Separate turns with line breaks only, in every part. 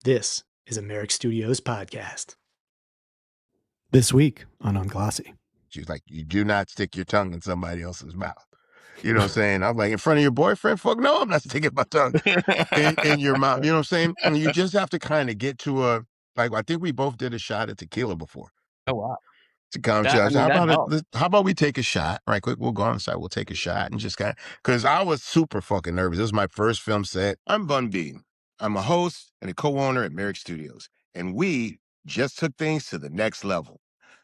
This is a Merrick Studios podcast. This week on Unglossy.
She's like, you do not stick your tongue in somebody else's mouth. You know what I'm saying? I'm like, in front of your boyfriend? Fuck no, I'm not sticking my tongue in your mouth. You know what I'm saying? And you just have to kind of get to a, like, I think we both did a shot at tequila before.
Oh, wow.
To calm down. How about we take a shot right quick? We'll go on the side. We'll take a shot and just kind of, because I was super fucking nervous. This was my first film set. I'm Bun B. I'm a host and a co-owner at Merrick Studios. And we just took things to the next level.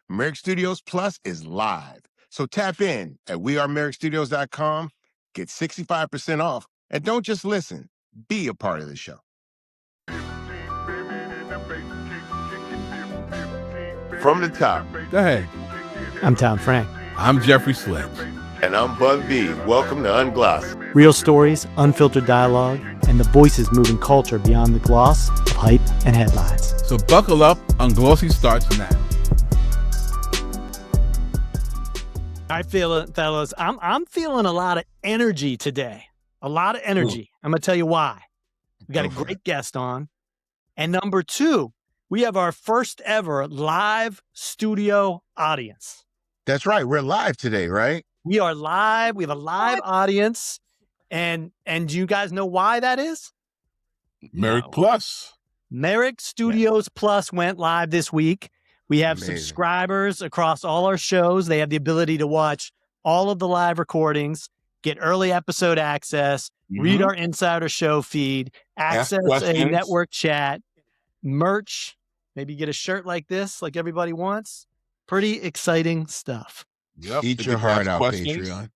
Merrick Studios Plus is live. So tap in at wearemerrickstudios.com, get 65% off, and don't just listen, be a part of the show. From the top.
Go ahead.
I'm Tom Frank.
I'm Jeffrey Sledge.
And I'm Bun B. Welcome to Unglossy.
Real stories, unfiltered dialogue, and the voices moving culture beyond the gloss of hype and headlines.
So buckle up, Unglossy starts now.
All right, fellas, I'm feeling a lot of energy today. A lot of energy. I'm going to tell you why. We got a great guest on. And number two, we have our first ever live studio audience.
That's right. We're live today, right?
We are live. We have a live audience. And do you guys know why that is?
Merrick Plus.
Merrick Studios Plus went live this week. We have
Amazing.
subscribers across all our shows. They have the ability to watch all of the live recordings, get early episode access, read our insider show feed, access a network chat, merch, maybe get a shirt like this, like everybody wants. Pretty exciting stuff.
Yep.
Eat your heart out, Patreon.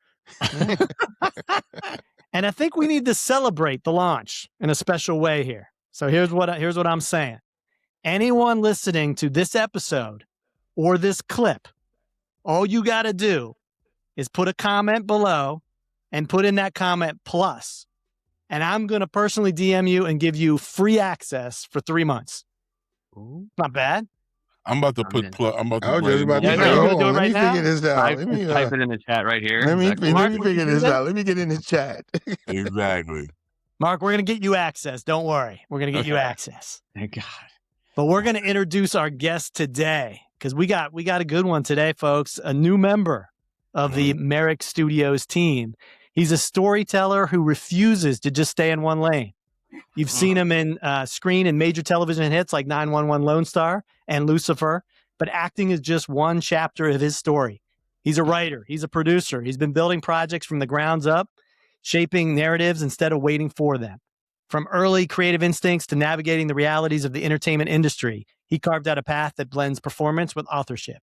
And I think we need to celebrate the launch in a special way here. So here's what I'm saying. Anyone listening to this episode or this clip, all you got to do is put a comment below and put in that comment plus. And I'm going to personally DM you and give you free access for 3 months. Ooh. Not bad.
I'm about to put plus. I'm about to.
I was just about to
Yeah,
say,
you're gonna
hold
do it
on, let
right
me
now?
figure this out. Let me
Type it in the chat right here.
Let me
Exactly.
figure this out. Let me get in the chat.
Exactly.
Mark, we're going to get you access. Don't worry. We're going to get you access.
Thank God.
But we're going to introduce our guest today because we got a good one today, folks. A new member of the Merrick Studios team. He's a storyteller who refuses to just stay in one lane. You've seen him in screen and major television hits like 911 Lone Star and Lucifer, but acting is just one chapter of his story. He's a writer. He's a producer. He's been building projects from the grounds up, shaping narratives instead of waiting for them. From early creative instincts to navigating the realities of the entertainment industry, he carved out a path that blends performance with authorship.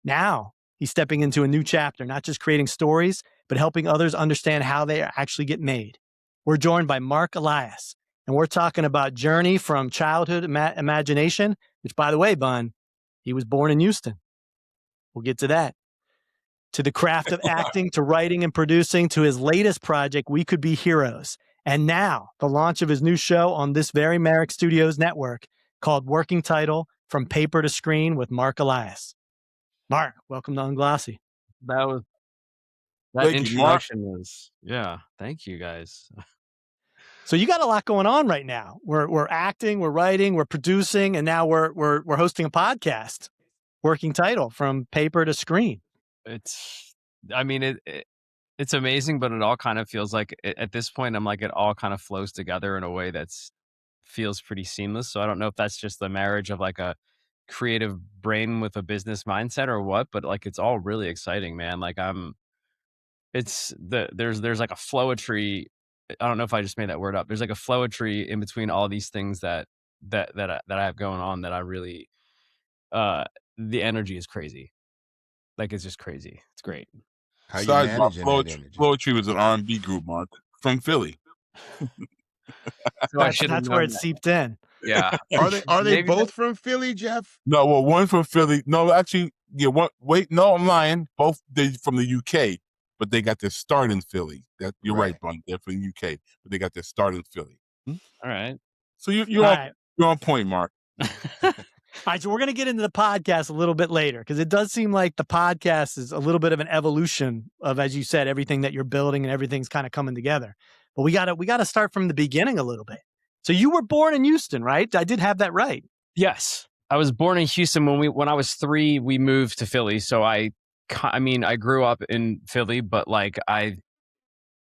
Now, he's stepping into a new chapter, not just creating stories, but helping others understand how they actually get made. We're joined by Mark Elias, and we're talking about journey from childhood imagination, which, by the way, Bun, he was born in Houston. We'll get to that. To the craft of acting, to writing and producing, to his latest project, We Could Be Heroes. And now, the launch of his new show on this very Merrick Studios network called Working Title, From Paper to Screen with Mark Elias. Mark, welcome to Unglossy.
That
Thank you,
introduction was, yeah. Thank you, guys.
So you got a lot going on right now. We're acting, we're writing, we're producing, and now we're hosting a podcast. Working Title, From Paper to Screen.
It's amazing, but it all kind of feels like at this point, I'm like, it all kind of flows together in a way that's feels pretty seamless. So I don't know if that's just the marriage of like a creative brain with a business mindset or what, but like, it's all really exciting, man. Like there's like a flowetry. I don't know if I just made that word up. There's like a flowetry in between all these things that I have going on that I really, the energy is crazy. Like, it's just crazy. It's great.
How you
Besides,
managing that energy?
Floetry was an R&B group, Mark, from Philly.
So I should have
That's where
known
it
that.
seeped in.
Yeah.
Are they
Maybe
both from Philly, Jeff?
No, well, one from Philly. No, actually, yeah. One. Wait, no, I'm lying. Both they from the UK, but they got their start in Philly. You're right, Bun. They're from the UK, but they got their start in Philly.
All right.
So you're on point, Mark.
All right, so we're going to get into the podcast a little bit later because it does seem like the podcast is a little bit of an evolution of, as you said, everything that you're building and everything's kind of coming together. But we got to start from the beginning a little bit. So you were born in Houston, right? I did have that right.
Yes. I was born in Houston. When I was 3, we moved to Philly. So I grew up in Philly, but like I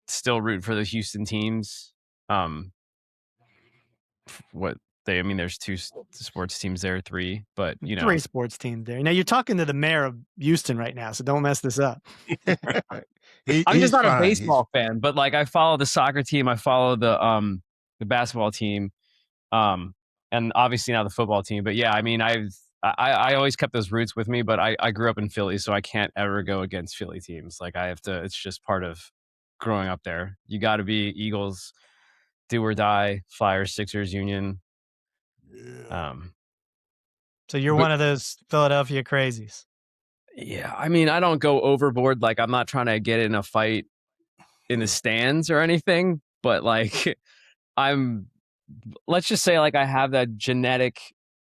still root for the Houston teams. There's 2 sports teams there, 3, but
3 sports teams there. Now you're talking to the mayor of Houston right now, so don't mess this up.
I'm just not a baseball fan, but like I follow the soccer team, I follow the basketball team, and obviously now the football team. But yeah, I mean, I always kept those roots with me, but I grew up in Philly, so I can't ever go against Philly teams. Like I have to. It's just part of growing up there. You got to be Eagles, do or die, Flyers, Sixers, Union.
Yeah.
So you're one of those Philadelphia crazies.
Yeah, I mean, I don't go overboard. Like, I'm not trying to get in a fight in the stands or anything, but like, let's just say, like, I have that genetic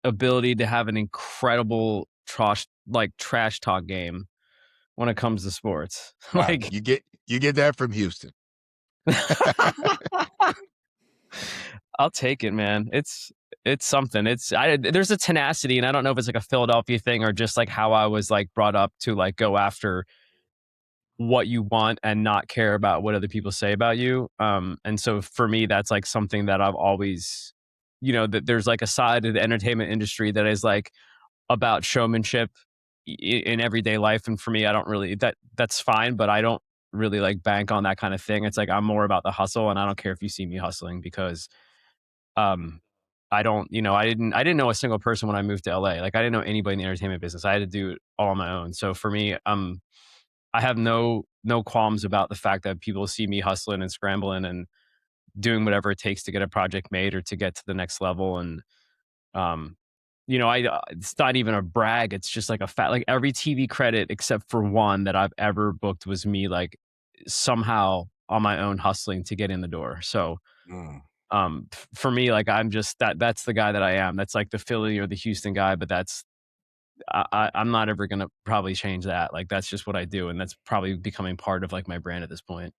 ability to have an incredible trash talk game when it comes to sports.
Wow.
Like,
you get that from Houston.
I'll take it, man. It's something. There's a tenacity, and I don't know if it's like a Philadelphia thing or just like how I was like brought up to like go after what you want and not care about what other people say about you. And so for me, that's like something that I've always, that there's like a side of the entertainment industry that is like about showmanship in everyday life. And for me, I don't really, that's fine, but I don't really like bank on that kind of thing. It's like, I'm more about the hustle, and I don't care if you see me hustling because, I don't, I didn't know a single person when I moved to LA. Like I didn't know anybody in the entertainment business. I had to do it all on my own. So for me, I have no qualms about the fact that people see me hustling and scrambling and doing whatever it takes to get a project made or to get to the next level. And, it's not even a brag. It's just like a fact. Like every TV credit except for one that I've ever booked was me like somehow on my own hustling to get in the door. So, for me, like I'm just that's the guy that I am. That's like the Philly or the Houston guy, but I'm not ever going to probably change that. Like, that's just what I do. And that's probably becoming part of like my brand at this point.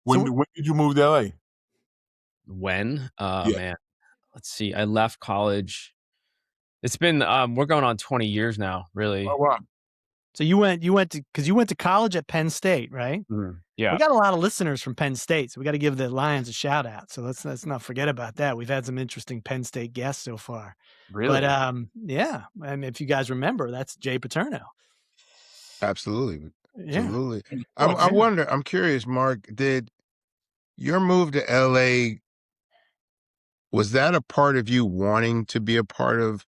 When did you move to LA?
When?
Yeah.
Man, let's see. I left college. It's been, we're going on 20 years now, really.
Oh, wow.
So you went to college at Penn State, right?
Yeah.
We got a lot of listeners from Penn State, so we got to give the Lions a shout out. So let's not forget about that. We've had some interesting Penn State guests so far.
Really?
But yeah, I mean, if you guys remember, that's Jay Paterno.
Absolutely.
Yeah.
Absolutely. I wonder, I'm curious, Mark, did your move to LA, was that a part of you wanting to be a part of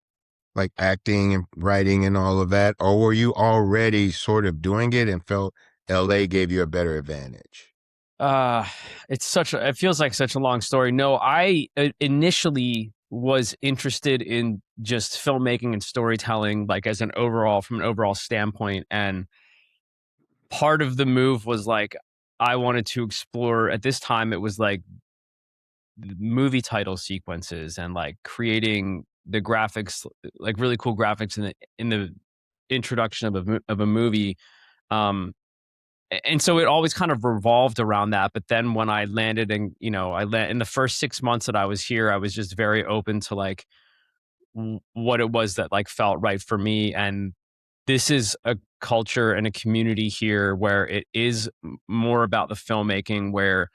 like acting and writing and all of that? Or were you already sort of doing it and felt LA gave you a better advantage?
It feels like such a long story. No, I initially was interested in just filmmaking and storytelling, like from an overall standpoint. And part of the move was like, I wanted to explore, at this time, it was like movie title sequences and like creating the graphics, like really cool graphics in the introduction of a movie. And so it always kind of revolved around that. But then when I landed in the first 6 months that I was here, I was just very open to like what it was that like felt right for me. And this is a culture and a community here where it is more about the filmmaking, where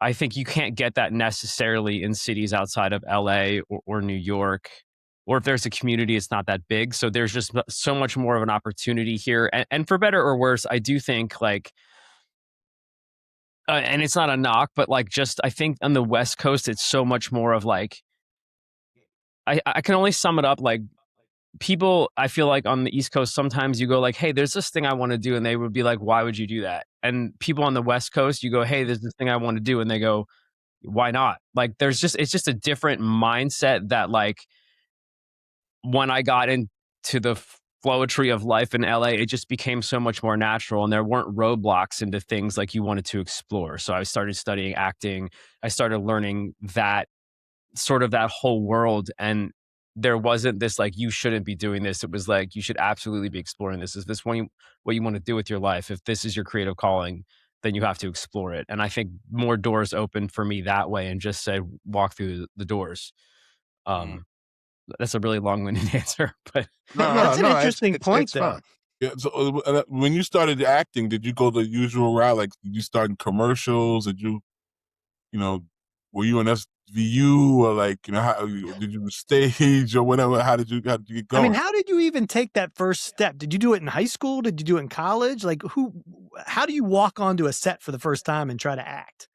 I think you can't get that necessarily in cities outside of LA or New York, or if there's a community, it's not that big. So there's just so much more of an opportunity here. And for better or worse, I do think like, and it's not a knock, but like just, I think on the West Coast, it's so much more of like, I can only sum it up like, people, I feel like on the East Coast, sometimes you go like, hey, there's this thing I want to do. And they would be like, why would you do that? And people on the West Coast, you go, hey, there's this thing I want to do. And they go, why not? Like, it's just a different mindset that like, when I got into the flowetry of life in LA, it just became so much more natural, and there weren't roadblocks into things like you wanted to explore. So I started studying acting. I started learning that whole world, and there wasn't this like, you shouldn't be doing this. It was like, you should absolutely be exploring this. Is this what you want to do with your life? If this is your creative calling, then you have to explore it. And I think more doors opened for me that way and just said, walk through the doors. That's a really long-winded answer, but
that's an interesting point,
it's
though.
fun.
Yeah. So when you started acting, did you go the usual route? Like, did you start in commercials? Did you, were you on SVU or like, how did you stage or whatever? How did you get going?
I mean, how did you even take that first step? Did you do it in high school? Did you do it in college? Like, how do you walk onto a set for the first time and try to act?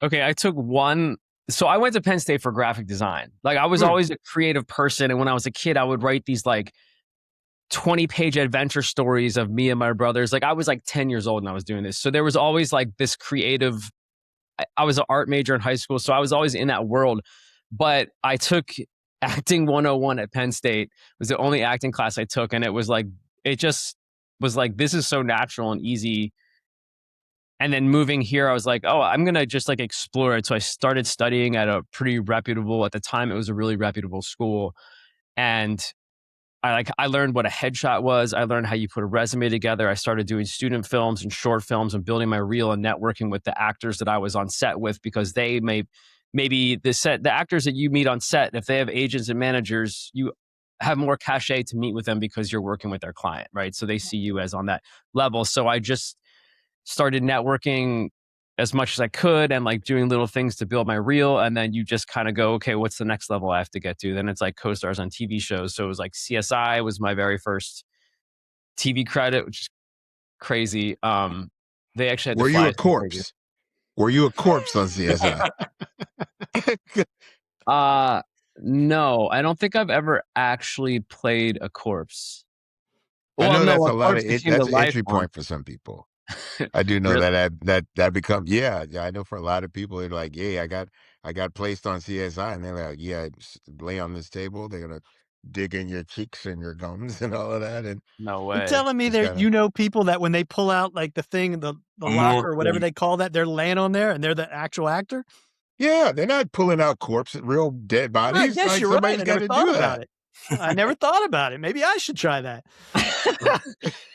Okay, so I went to Penn State for graphic design. Like, I was always a creative person, and when I was a kid, I would write these like 20-page adventure stories of me and my brothers. Like, I was like 10 years old and I was doing this. So there was always like this creative. I was an art major in high school, so I was always in that world. But I took acting 101 at Penn State. It was the only acting class I took, and it just was like, this is so natural and easy. And then moving here, I was like, oh, I'm going to just like explore it. So I started studying at a pretty reputable, at the time, it was a really reputable school. And I learned what a headshot was. I learned how you put a resume together. I started doing student films and short films and building my reel and networking with the actors that I was on set with, because they maybe the actors that you meet on set, if they have agents and managers, you have more cachet to meet with them because you're working with their client, right? So they see you as on that level. So I just started networking as much as I could and like doing little things to build my reel. And then you just kind of go, okay, what's the next level I have to get to? Then it's like co-stars on TV shows. So it was like CSI was my very first TV credit, which is crazy. They actually had to
Were
fly
you a
us to
corpse?
Vegas.
Were you a corpse on CSI?
No, I don't think I've ever actually played a corpse.
I know that's
a
a lot
corpse
of
that came
that's
to
an
life
entry
on.
point for some people. I do know
Really?
that becomes I know for a lot of people they're like, yeah, I got placed on CSI, and they're like, yeah, lay on this table, they're gonna dig in your cheeks and your gums and all of that, and
No
You're
way.
telling me
just
that
gotta
people that when they pull out like the thing, the locker or whatever they call that, they're laying on there and they're the actual actor?
yeah, they're not pulling out corpses, real dead
I
bodies.
guess
Like
you're right.
somebody's
I
got
never
to
thought
do
about
that.
it. I never thought about it. Maybe I should try that.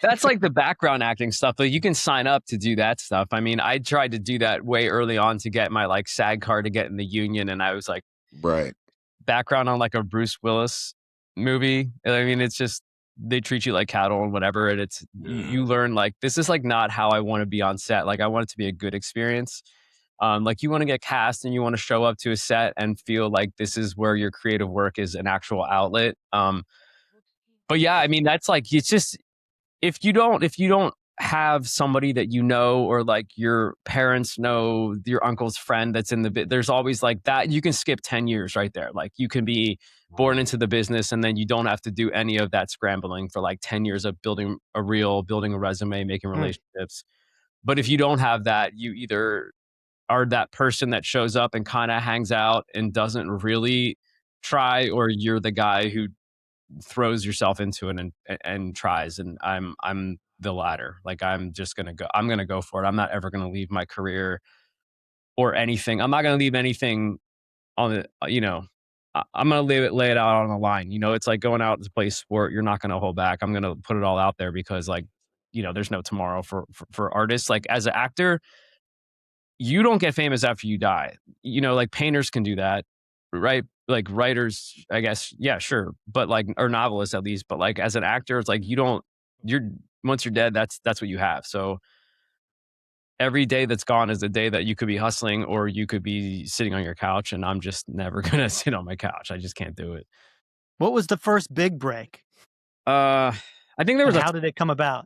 That's like the background acting stuff. Like, you can sign up to do that stuff. I mean, I tried to do that way early on to get my like SAG card to get in the union, and I was like,
Right.
background on like a Bruce Willis movie. I mean, it's just, they treat you like cattle and whatever, and you learn like, this is like not how I want to be on set. Like, I want it to be a good experience. Like, you want to get cast and you want to show up to a set and feel like this is where your creative work is an actual outlet. But yeah, I mean, that's like, it's just, if you don't have somebody that you know, or like your parents know your uncle's friend that's in the bit, there's always like that. You can skip 10 years right there. Like, you can be born into the business and then you don't have to do any of that scrambling for like 10 years of building a reel, building a resume, making relationships. But if you don't have that, you either are that person that shows up and kind of hangs out and doesn't really try, or you're the guy who throws yourself into it and tries. And I'm the latter. Like, I'm gonna go for it. I'm not ever gonna leave my career or anything. I'm not gonna leave anything on the, I'm gonna lay it out on the line. It's like going out to play sport. You're not gonna hold back. I'm gonna put it all out there, because like, there's no tomorrow for artists. Like, as an actor, you don't get famous after you die. Like, painters can do that, right? Like, writers, I guess, yeah, sure. But like, or novelists at least. But like, as an actor, it's like, you're once you're dead, that's what you have. So every day that's gone is a day that you could be hustling, or you could be sitting on your couch. And I'm just never gonna sit on my couch. I just can't do it.
What was the first big break?
I think there was
how did it come about?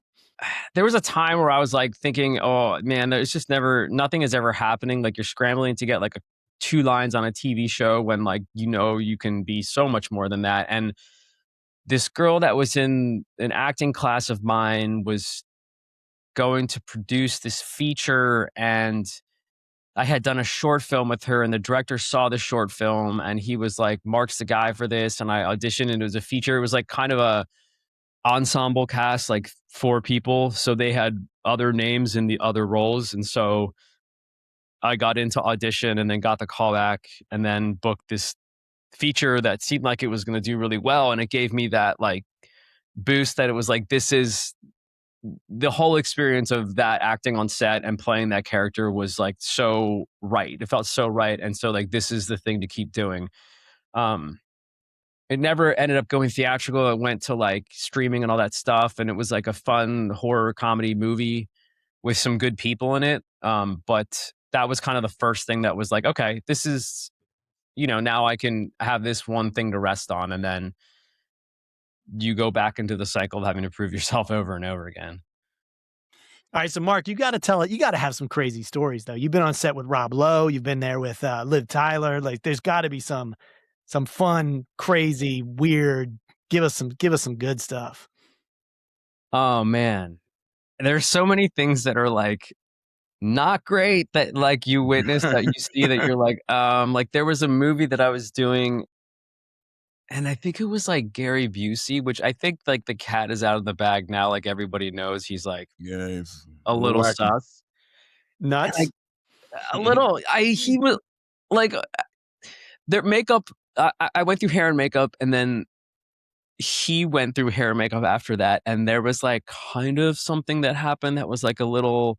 There was a time where I was like thinking, oh man, it's just nothing is ever happening. Like, you're scrambling to get like 2 lines on a TV show when like, you can be so much more than that. And this girl that was in an acting class of mine was going to produce this feature, and I had done a short film with her, and the director saw the short film and he was like, Mark's the guy for this. And I auditioned, and it was a feature. It was like kind of a ensemble cast, like 4 people. So they had other names in the other roles. And so I got into audition and then got the call back and then booked this feature that seemed like it was going to do really well. And it gave me that like boost that it was like, this is the whole experience of that acting on set and playing that character was like so right. It felt so right. And so like, this is the thing to keep doing. It never ended up going theatrical. It went to like streaming and all that stuff. And it was like a fun horror comedy movie with some good people in it. But that was kind of the first thing that was like, okay, this is, now I can have this one thing to rest on. And then you go back into the cycle of having to prove yourself over and over again.
All right, so Mark, you got to tell it. You got to have some crazy stories, though. You've been on set with Rob Lowe. You've been there with Liv Tyler. Like, there's got to be some fun, crazy, weird. Give us some good stuff.
Oh man, there's so many things that are like not great that like you witness that you see that you're like there was a movie that I was doing. And I think it was like Gary Busey, which I think like the cat is out of the bag now. Like everybody knows he's like
it's
a little sus.
Nuts.
He was like their makeup. I went through hair and makeup, and then he went through hair and makeup after that. And there was like kind of something that happened that was like a little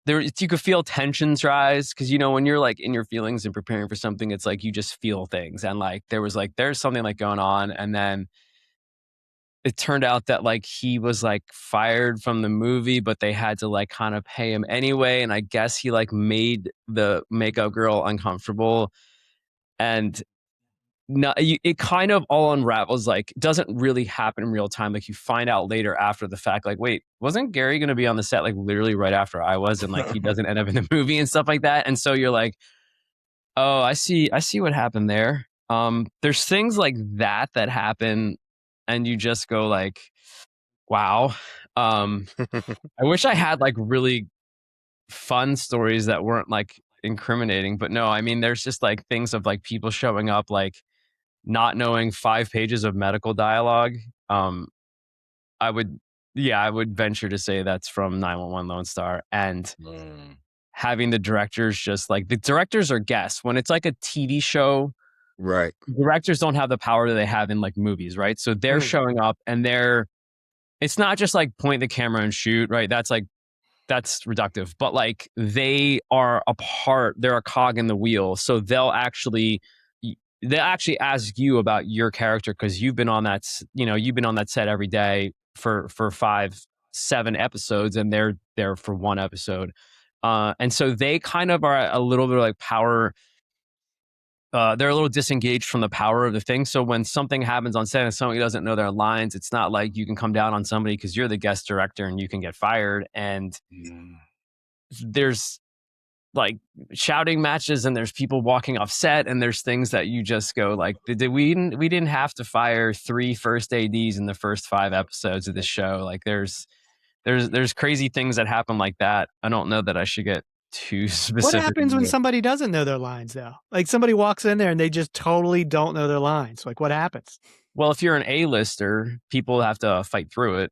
there. You could feel tensions rise because when you're like in your feelings and preparing for something, it's like you just feel things. And like there's something like going on, and then it turned out that like he was like fired from the movie, but they had to like kind of pay him anyway. And I guess he like made the makeup girl uncomfortable. And it kind of all unravels. Like, it doesn't really happen in real time. Like, you find out later after the fact, like, wait, wasn't Gary going to be on the set like literally right after I was? And like, he doesn't end up in the movie and stuff like that. And so you're like, oh, I see what happened there. There's things like that happen, and you just go like, wow. I wish I had like really fun stories that weren't like incriminating, but no, I mean, there's just like things of like people showing up like not knowing 5 pages of medical dialogue. I would venture to say that's from 911 Lone Star, and having the directors just like the directors are guests when it's like a TV show.
Right.
Directors don't have the power that they have in like movies, right? So they're showing up and it's not just like point the camera and shoot, right? That's reductive, but like they're a cog in the wheel. So they'll actually ask you about your character because you've been on that set every day for 5-7 episodes, and they're there for one episode. And so they kind of are a little bit like power. They're a little disengaged from the power of the thing. So when something happens on set and somebody doesn't know their lines, it's not like you can come down on somebody because you're the guest director and you can get fired. And there's like shouting matches, and there's people walking off set, and there's things that you just go like, we didn't have to fire 3 first ADs in the first 5 episodes of this show. Like there's crazy things that happen like that. I don't know that I should get too specific.
What happens when somebody doesn't know their lines though? Like somebody walks in there and they just totally don't know their lines. Like what happens?
Well, if you're an A-lister, people have to fight through it.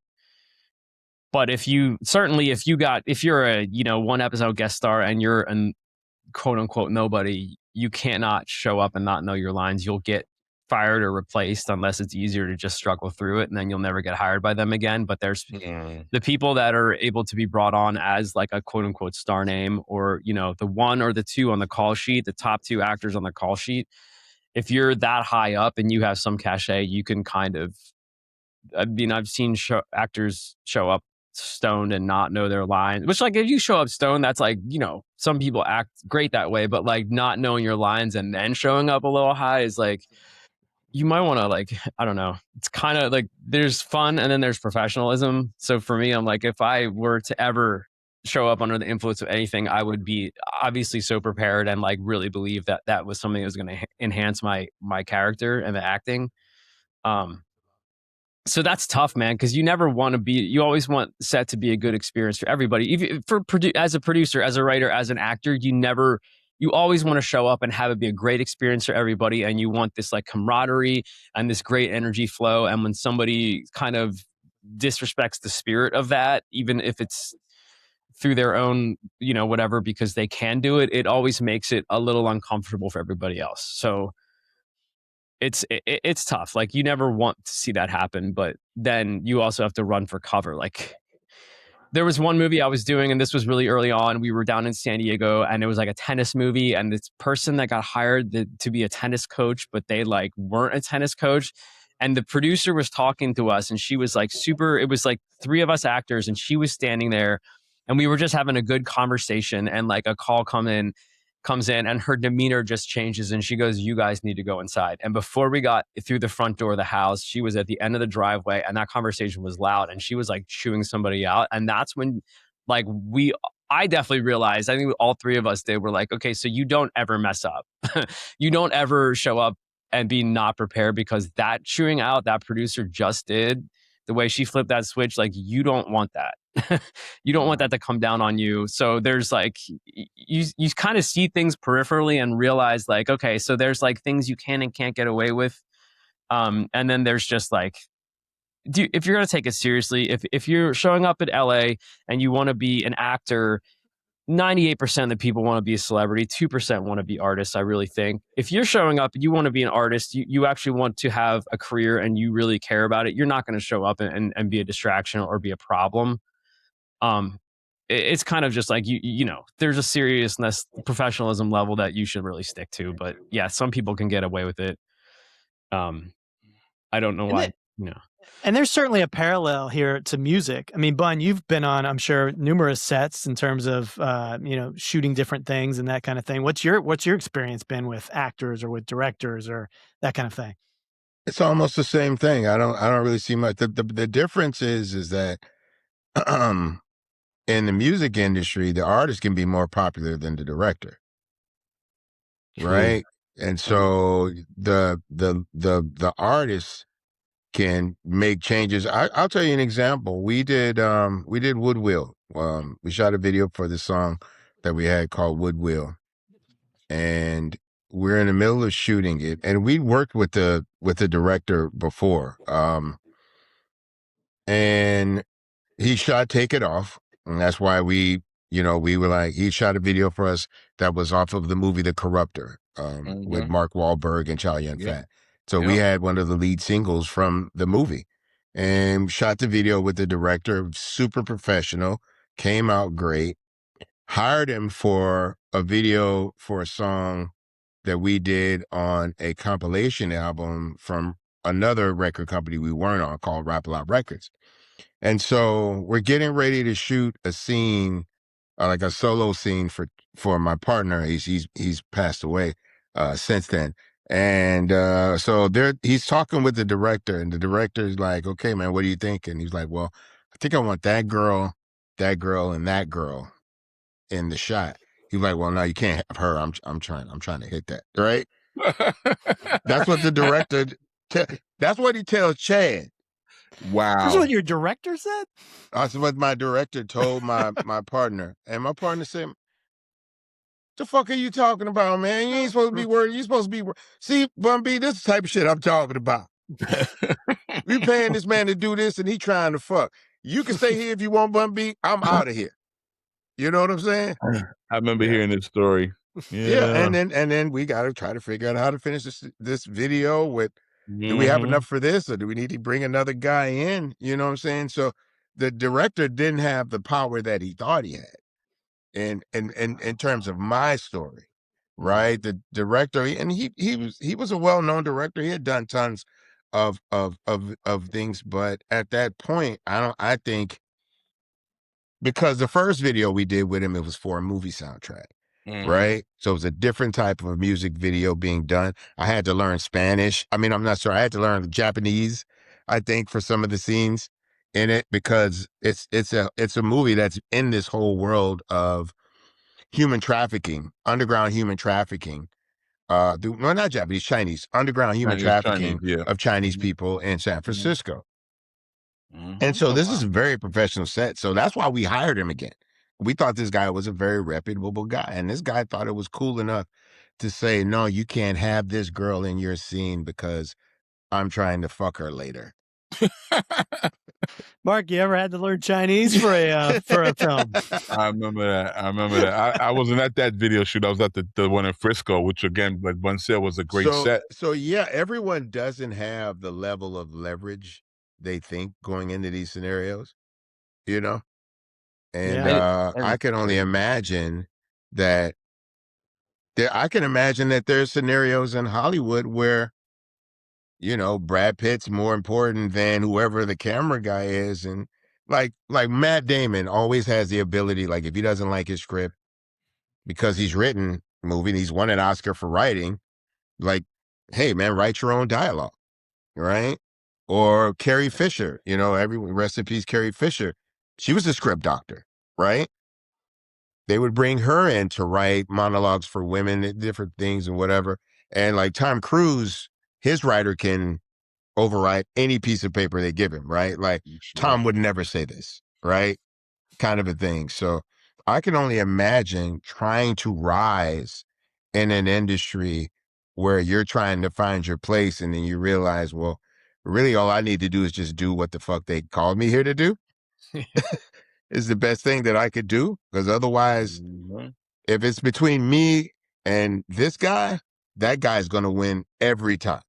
But if you're a, one episode guest star and you're an quote unquote nobody, you cannot show up and not know your lines. You'll get fired or replaced unless it's easier to just struggle through it, and then you'll never get hired by them again. But there's the people that are able to be brought on as like a quote unquote star name, or the 1 or the 2 on the call sheet, the top 2 actors on the call sheet. If you're that high up and you have some cachet, you can kind of, I mean, I've seen actors show up stoned and not know their lines, which like if you show up stoned, that's like, some people act great that way, but like not knowing your lines and then showing up a little high is like, you might want to like, I don't know. It's kind of like there's fun and then there's professionalism. So for me, I'm like, if I were to ever show up under the influence of anything, I would be obviously so prepared and like really believe that that was something that was going to enhance my character and the acting. So that's tough, man, because you never want to be, you always want set to be a good experience for everybody. Even as a producer, as a writer, as an actor, you always want to show up and have it be a great experience for everybody. And you want this like camaraderie and this great energy flow. And when somebody kind of disrespects the spirit of that, even if it's through their own, whatever, because they can do it, it always makes it a little uncomfortable for everybody else. So it's tough. Like you never want to see that happen, but then you also have to run for cover. Like there was one movie I was doing, and this was really early on. We were down in San Diego, and it was like a tennis movie. And this person that got hired to be a tennis coach, but they like weren't a tennis coach. And the producer was talking to us, and she was like super. It was like 3 of us actors, and she was standing there, and we were just having a good conversation. And like a call comes in, and her demeanor just changes, and she goes, "You guys need to go inside." And before we got through the front door of the house, she was at the end of the driveway, and that conversation was loud, and she was like chewing somebody out. And that's when like I definitely realized, I think all 3 of us did, were like, okay, so you don't ever mess up. You don't ever show up and be not prepared, because that chewing out that producer just did, the way she flipped that switch, like you don't want that. You don't want that to come down on you. So there's like, you kind of see things peripherally and realize like, okay, so there's like things you can and can't get away with. And then there's just like, if you're going to take it seriously, if you're showing up at LA and you want to be an actor, 98% of the people want to be a celebrity, 2% want to be artists, I really think. If you're showing up and you want to be an artist, you actually want to have a career and you really care about it, you're not going to show up and be a distraction or be a problem. It's kind of just like, you know, there's a seriousness, professionalism level that you should really stick to. But yeah, some people can get away with it. I don't know why, you know.
And there's certainly a parallel here to music. I mean, Bun, you've been on, I'm sure, numerous sets in terms of, you know, shooting different things and that kind of thing. What's your experience been with actors or with directors or that kind of thing?
It's almost the same thing. I don't really see much. The difference is that in the music industry, the artist can be more popular than the director.
True.
Right? And so the artist can make changes. I'll tell you an example. We did Woodwill. We shot a video for the song that we had called Woodwill, and we're in the middle of shooting it. And we worked with the director before, and he shot Take It Off, and that's why we were like, he shot a video for us that was off of the movie The Corruptor, with Mark Wahlberg and Chow Yun-fat. So we had one of the lead singles from the movie, and shot the video with the director, super professional, came out great. Hired him for a video for a song that we did on a compilation album from another record company we weren't on, called Rap A Lot Records. And so we're getting ready to shoot a scene, like a solo scene for my partner. He's passed away since then. And so he's talking with the director, and the director's like, "Okay, man, what do you think?" And he's like, "Well, I think I want that girl, and that girl in the shot." He's like, "Well, no, you can't have her. I'm trying to hit that." Right? That's what the director. That's what he tells Chad.
Wow.
That's what your director said?
That's what my director told my partner. And my partner said, "The fuck are you talking about, man? You ain't supposed to be worried. You supposed to be See, Bun B, this is the type of shit I'm talking about. We paying this man to do this, and he trying to fuck. You can stay here if you want, Bun B. I'm out of here." You know what I'm saying?
I remember hearing this story.
Yeah. And then we got to try to figure out how to finish this video with, do we have enough for this, or do we need to bring another guy in? You know what I'm saying? So the director didn't have the power that he thought he had in terms of my story, right? The director, and he was a well-known director. He had done tons of things, but at that point, I think, because the first video we did with him, it was for a movie soundtrack. Right? So it was a different type of music video being done. I had to learn Spanish. I mean, I'm not sure. I had to learn Japanese, I think, for some of the scenes in it, because it's a movie that's in this whole world of human trafficking, underground human trafficking. Well, not Japanese, Chinese, underground human trafficking of Chinese people in San Francisco. And so this is a very professional set. So that's why we hired him again. We thought this guy was a very reputable guy. And this guy thought it was cool enough to say, "No, you can't have this girl in your scene because I'm trying to fuck her later."
Mark, you ever had to learn Chinese for a film?
I remember that. I wasn't at that video shoot. I was at the one in Frisco, which, again, like Bun said, was a great set.
So yeah, everyone doesn't have the level of leverage they think going into these scenarios, you know? And
Yeah.
I can only imagine that I can imagine that there's scenarios in Hollywood where, you know, Brad Pitt's more important than whoever the camera guy is. And like Matt Damon always has the ability, like if he doesn't like his script because he's written a movie and he's won an Oscar for writing, like, hey man, write your own dialogue, right? Or Carrie Fisher, you know, everyone, rest in peace, Carrie Fisher. She was a script doctor, right? They would bring her in to write monologues for women, different things and whatever. And like Tom Cruise, his writer can overwrite any piece of paper they give him, right? Like Tom would never say this, right? Kind of a thing. So I can only imagine trying to rise in an industry where you're trying to find your place and then you realize, well, really all I need to do is just do what the fuck they called me here to do is the best thing that I could do. Because otherwise, if it's between me and this guy, that guy's going to win every time.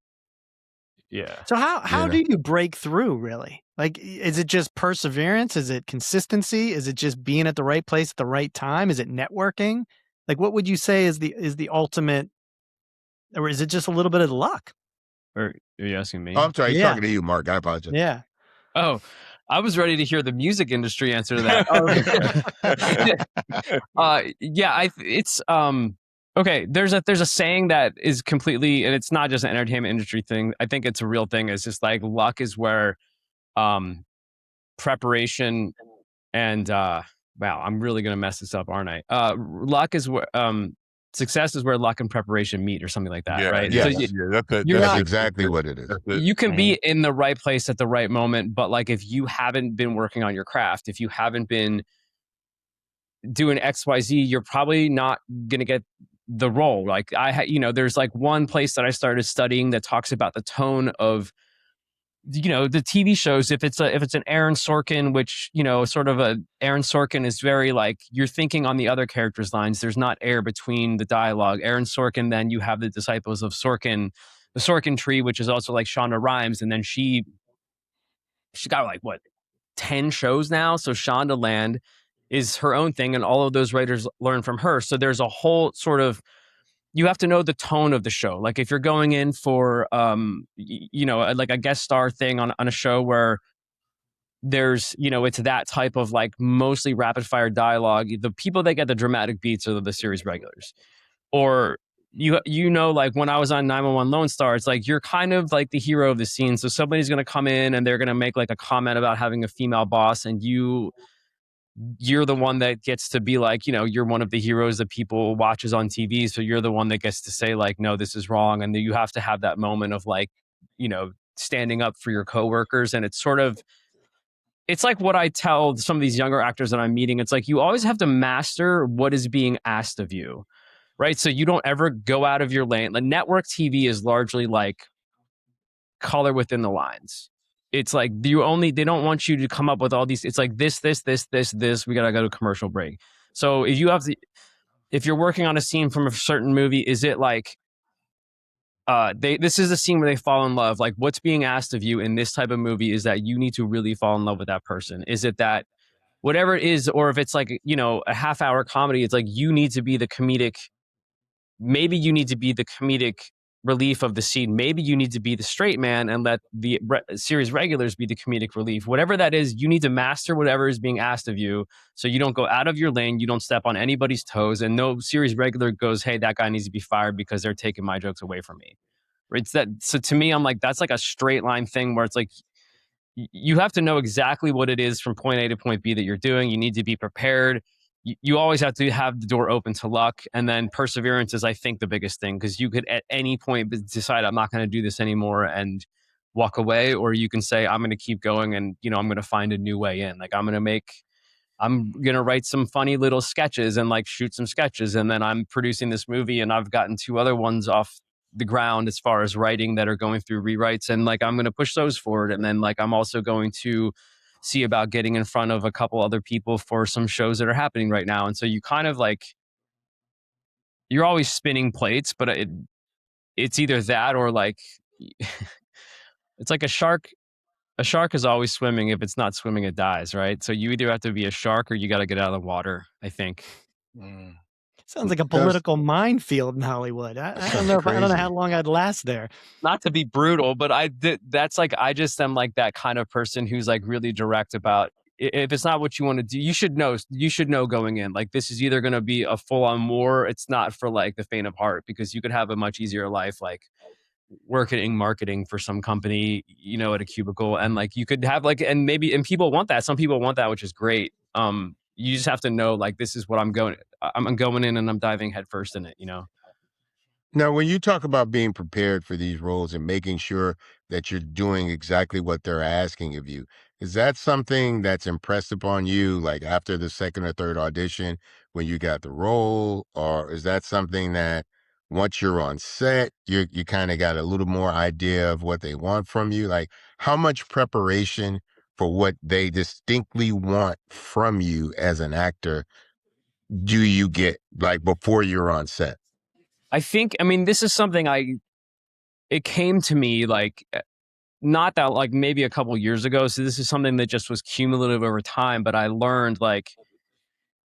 Yeah.
So how do you break through, really? Like, is it just perseverance? Is it consistency? Is it just being at the right place at the right time? Is it networking? Like, what would you say is the ultimate, or is it just a little bit of luck?
Or are you asking me?
Oh, I'm sorry. He's talking to you, Mark. I apologize.
Yeah.
Oh, I was ready to hear the music industry answer to that. It's okay. There's a saying that is completely, and it's not just an entertainment industry thing. I think it's a real thing. It's just like luck is where preparation and wow, I'm really gonna mess this up, aren't I? Luck is where success is where luck and preparation meet, or something like that, right?
Yes.
So
that's exactly what it is.
You can be in the right place at the right moment, but like if you haven't been working on your craft, if you haven't been doing XYZ, you're probably not gonna get the role. Like there's like one place that I started studying that talks about the tone of the TV shows. If it's an Aaron Sorkin, which sort of a Aaron Sorkin is very like you're thinking on the other characters' lines. There's not air between the dialogue. Aaron Sorkin, then you have the disciples of Sorkin, the Sorkin tree, which is also like Shonda Rhimes, and then she got like what 10 shows now. So Shonda Land is her own thing, and all of those writers learn from her. So there's a whole sort of you have to know the tone of the show. Like if you're going in for like a guest star thing on a show where there's it's that type of like mostly rapid fire dialogue, the people that get the dramatic beats are the series regulars. Or like when I was on 911 Lone Star, it's like you're kind of like the hero of the scene. So somebody's going to come in and they're going to make like a comment about having a female boss, and you're the one that gets to be like, you're one of the heroes that people watches on TV. So you're the one that gets to say like, no, this is wrong. And then you have to have that moment of like, standing up for your coworkers. And it's like what I tell some of these younger actors that I'm meeting. It's like, you always have to master what is being asked of you, right? So you don't ever go out of your lane. Like network TV is largely like color within the lines. It's like they don't want you to come up with all these. It's like this. We gotta go to commercial break. So if you're working on a scene from a certain movie, is it like this is a scene where they fall in love? Like what's being asked of you in this type of movie is that you need to really fall in love with that person. Is it that whatever it is, or if it's like a half-hour comedy, it's like you need to be the comedic. Maybe you need to be the comedic relief of the scene. Maybe you need to be the straight man and let the series regulars be the comedic relief. Whatever that is, you need to master whatever is being asked of you, so you don't go out of your lane, you don't step on anybody's toes, and no series regular goes, hey, that guy needs to be fired because they're taking my jokes away from me. It's that. So to me, I'm like, that's like a straight line thing where it's like you have to know exactly what it is from point A to point B that you're doing. You need to be prepared. You always have to have the door open to luck. And then perseverance is, I think, the biggest thing, because you could at any point decide I'm not going to do this anymore and walk away, or you can say I'm going to keep going and I'm going to find a new way in. Like I'm going to write some funny little sketches and like shoot some sketches, and then I'm producing this movie, and I've gotten 2 other ones off the ground as far as writing that are going through rewrites, and like I'm going to push those forward. And then like I'm also going to see about getting in front of a couple other people for some shows that are happening right now. And so you kind of like you're always spinning plates, but it's either that or like it's like a shark A shark is always swimming. If it's not swimming, it dies, right? So you either have to be a shark or you got to get out of the water, I think.
Sounds like a political minefield in Hollywood. I don't know I don't know how long I'd last there.
Not to be brutal, but that's like, I just am like that kind of person who's like really direct about, if it's not what you want to do, you should know going in, like, this is either going to be a full on war. It's not for like the faint of heart, because you could have a much easier life, like marketing for some company, you know, at a cubicle, and like you could have like, and people want that. Some people want that, which is great. You just have to know, like, this is what I'm going in and I'm diving headfirst in it, you know?
Now, when you talk about being prepared for these roles and making sure that you're doing exactly what they're asking of you, is that something that's impressed upon you, like after the second or third audition when you got the role? Or is that something that once you're on set, you kind of got a little more idea of what they want from you? Like, how much preparation for what they distinctly want from you as an actor do you get, like, before you're on set?
I think, I mean, this is something it came to me like, not that, like, maybe a couple years ago. So this is something that just was cumulative over time, but I learned, like,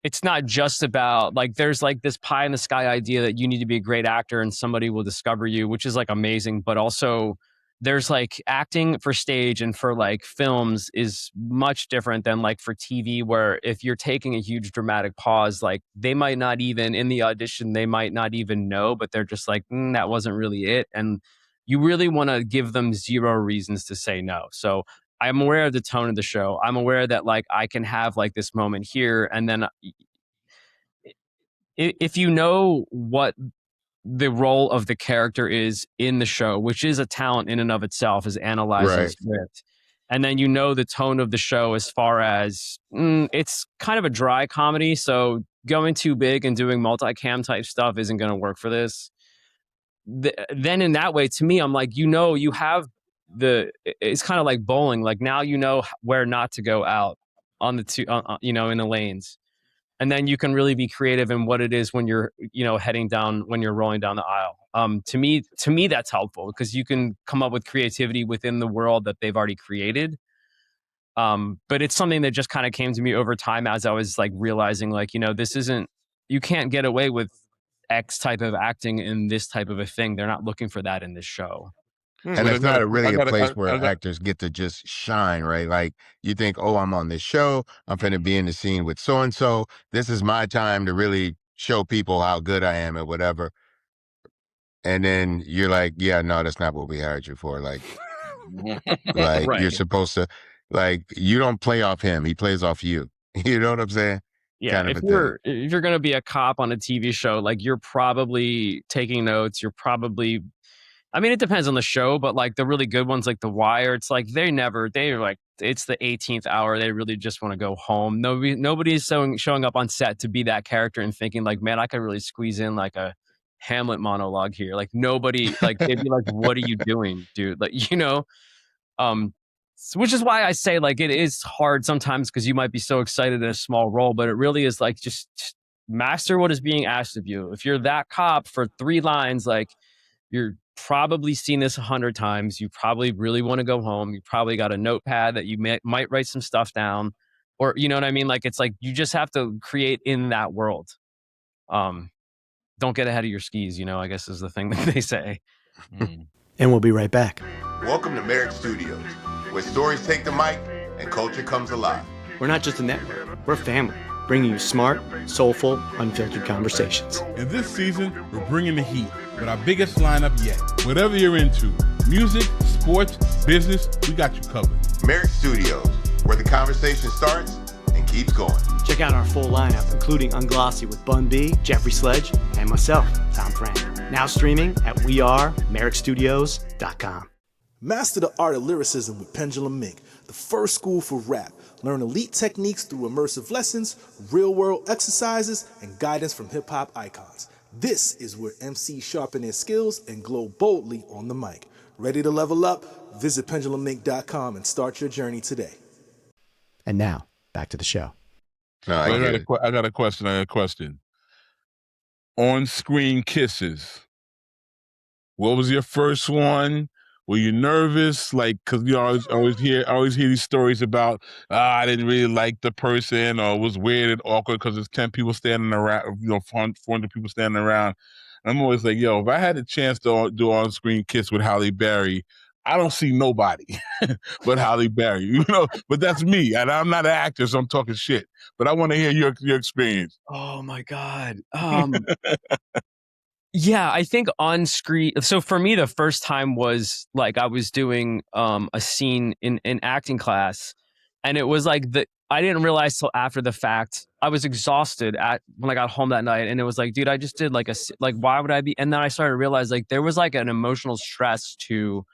it's not just about, like, there's like this pie in the sky idea that you need to be a great actor and somebody will discover you, which is like amazing. But also there's like acting for stage and for like films is much different than like for TV, where if you're taking a huge dramatic pause, like they might not even in the audition, they might not even know, but they're just like, that wasn't really it. And you really want to give them zero reasons to say no. So I'm aware of the tone of the show. I'm aware that like I can have like this moment here, and then if you know what the role of the character is in the show, which is a talent in and of itself, is analyzing
Right.
script, and then you know the tone of the show as far as it's kind of a dry comedy, so going too big and doing multicam type stuff isn't going to work for this. Then in that way, to me, I'm like, you have it's kind of like bowling. Like now you know where not to go out on the two, in the lanes. And then you can really be creative in what it is when you're, when you're rolling down the aisle. To me, that's helpful because you can come up with creativity within the world that they've already created. But it's something that just kind of came to me over time as I was like realizing, like, you can't get away with X type of acting in this type of a thing. They're not looking for that in this show.
And it's not really a place where actors get to just shine, right? Like you think, oh, I'm on this show. I'm going to be in the scene with so-and-so. This is my time to really show people how good I am at whatever. And then you're like, yeah, no, that's not what we hired you for. Like, right. You're supposed to, like, you don't play off him. He plays off you. You know what I'm saying?
Yeah,
kind of
if you're going to be a cop on a TV show, like you're probably taking notes. You're probably, I mean, it depends on the show, but like the really good ones, like The Wire, it's like they're like, it's the 18th hour. They really just want to go home. Nobody's showing up on set to be that character and thinking like, man, I could really squeeze in like a Hamlet monologue here. Like nobody, like they'd be like, what are you doing, dude? Like, which is why I say like it is hard sometimes because you might be so excited in a small role, but it really is like just master what is being asked of you. If you're that cop for 3 lines, like you're probably seen this 100 times. You probably really want to go home. You probably got a notepad that you might write some stuff down, or you know what I mean? Like it's like you just have to create in that world. Don't get ahead of your skis, I guess is the thing that they say.
And we'll be right back.
Welcome to Merrick Studios, where stories take the mic and culture comes alive.
We're not just a network, we're a family, bringing you smart, soulful, unfiltered conversations.
In this season, we're bringing the heat with our biggest lineup yet. Whatever you're into, music, sports, business, we got you covered.
Merrick Studios, where the conversation starts and keeps going.
Check out our full lineup, including Unglossy with Bun B, Jeffrey Sledge, and myself, Tom Frank. Now streaming at wearemerrickstudios.com.
Master the art of lyricism with Pendulum Mink, the first school for rap. Learn elite techniques through immersive lessons, real-world exercises, and guidance from hip-hop icons. This is where MCs sharpen their skills and glow boldly on the mic. Ready to level up? Visit pendulummink.com and start your journey today.
And now, back to the show.
I got a question. On-screen kisses. What was your first one? Were you nervous? Like, cause you always hear these stories about, I didn't really like the person, or it was weird and awkward because there's 10 people standing around, 400 people standing around. And I'm always like, yo, if I had a chance to do on-screen kiss with Halle Berry, I don't see nobody but Halle Berry, but that's me. And I'm not an actor, so I'm talking shit. But I want to hear your experience.
Oh my God. Yeah, I think on screen. So for me, the first time was like I was doing a scene in acting class, and it was like I didn't realize till after the fact. I was exhausted when I got home that night, and it was like, dude, I just did why would I be? And then I started to realize like there was like an emotional stress to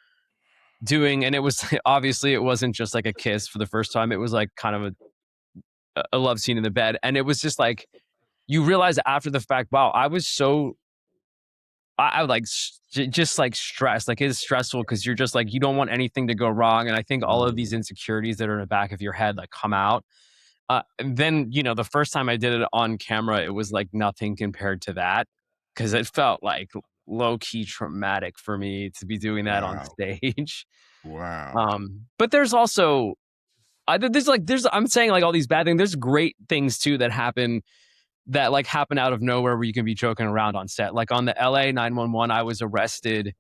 doing, and it was obviously it wasn't just like a kiss for the first time. It was like kind of a love scene in the bed, and it was just like you realize after the fact, wow, I was so. I like just like stressed. Like it's stressful because you're just like you don't want anything to go wrong, and I think all of these insecurities that are in the back of your head like come out. And then the first time I did it on camera, it was like nothing compared to that because it felt like low key traumatic for me to be doing that on stage.
Wow.
But there's also I'm saying like all these bad things. There's great things too that happen out of nowhere where you can be joking around on set. Like on the LA 911, I was arrested,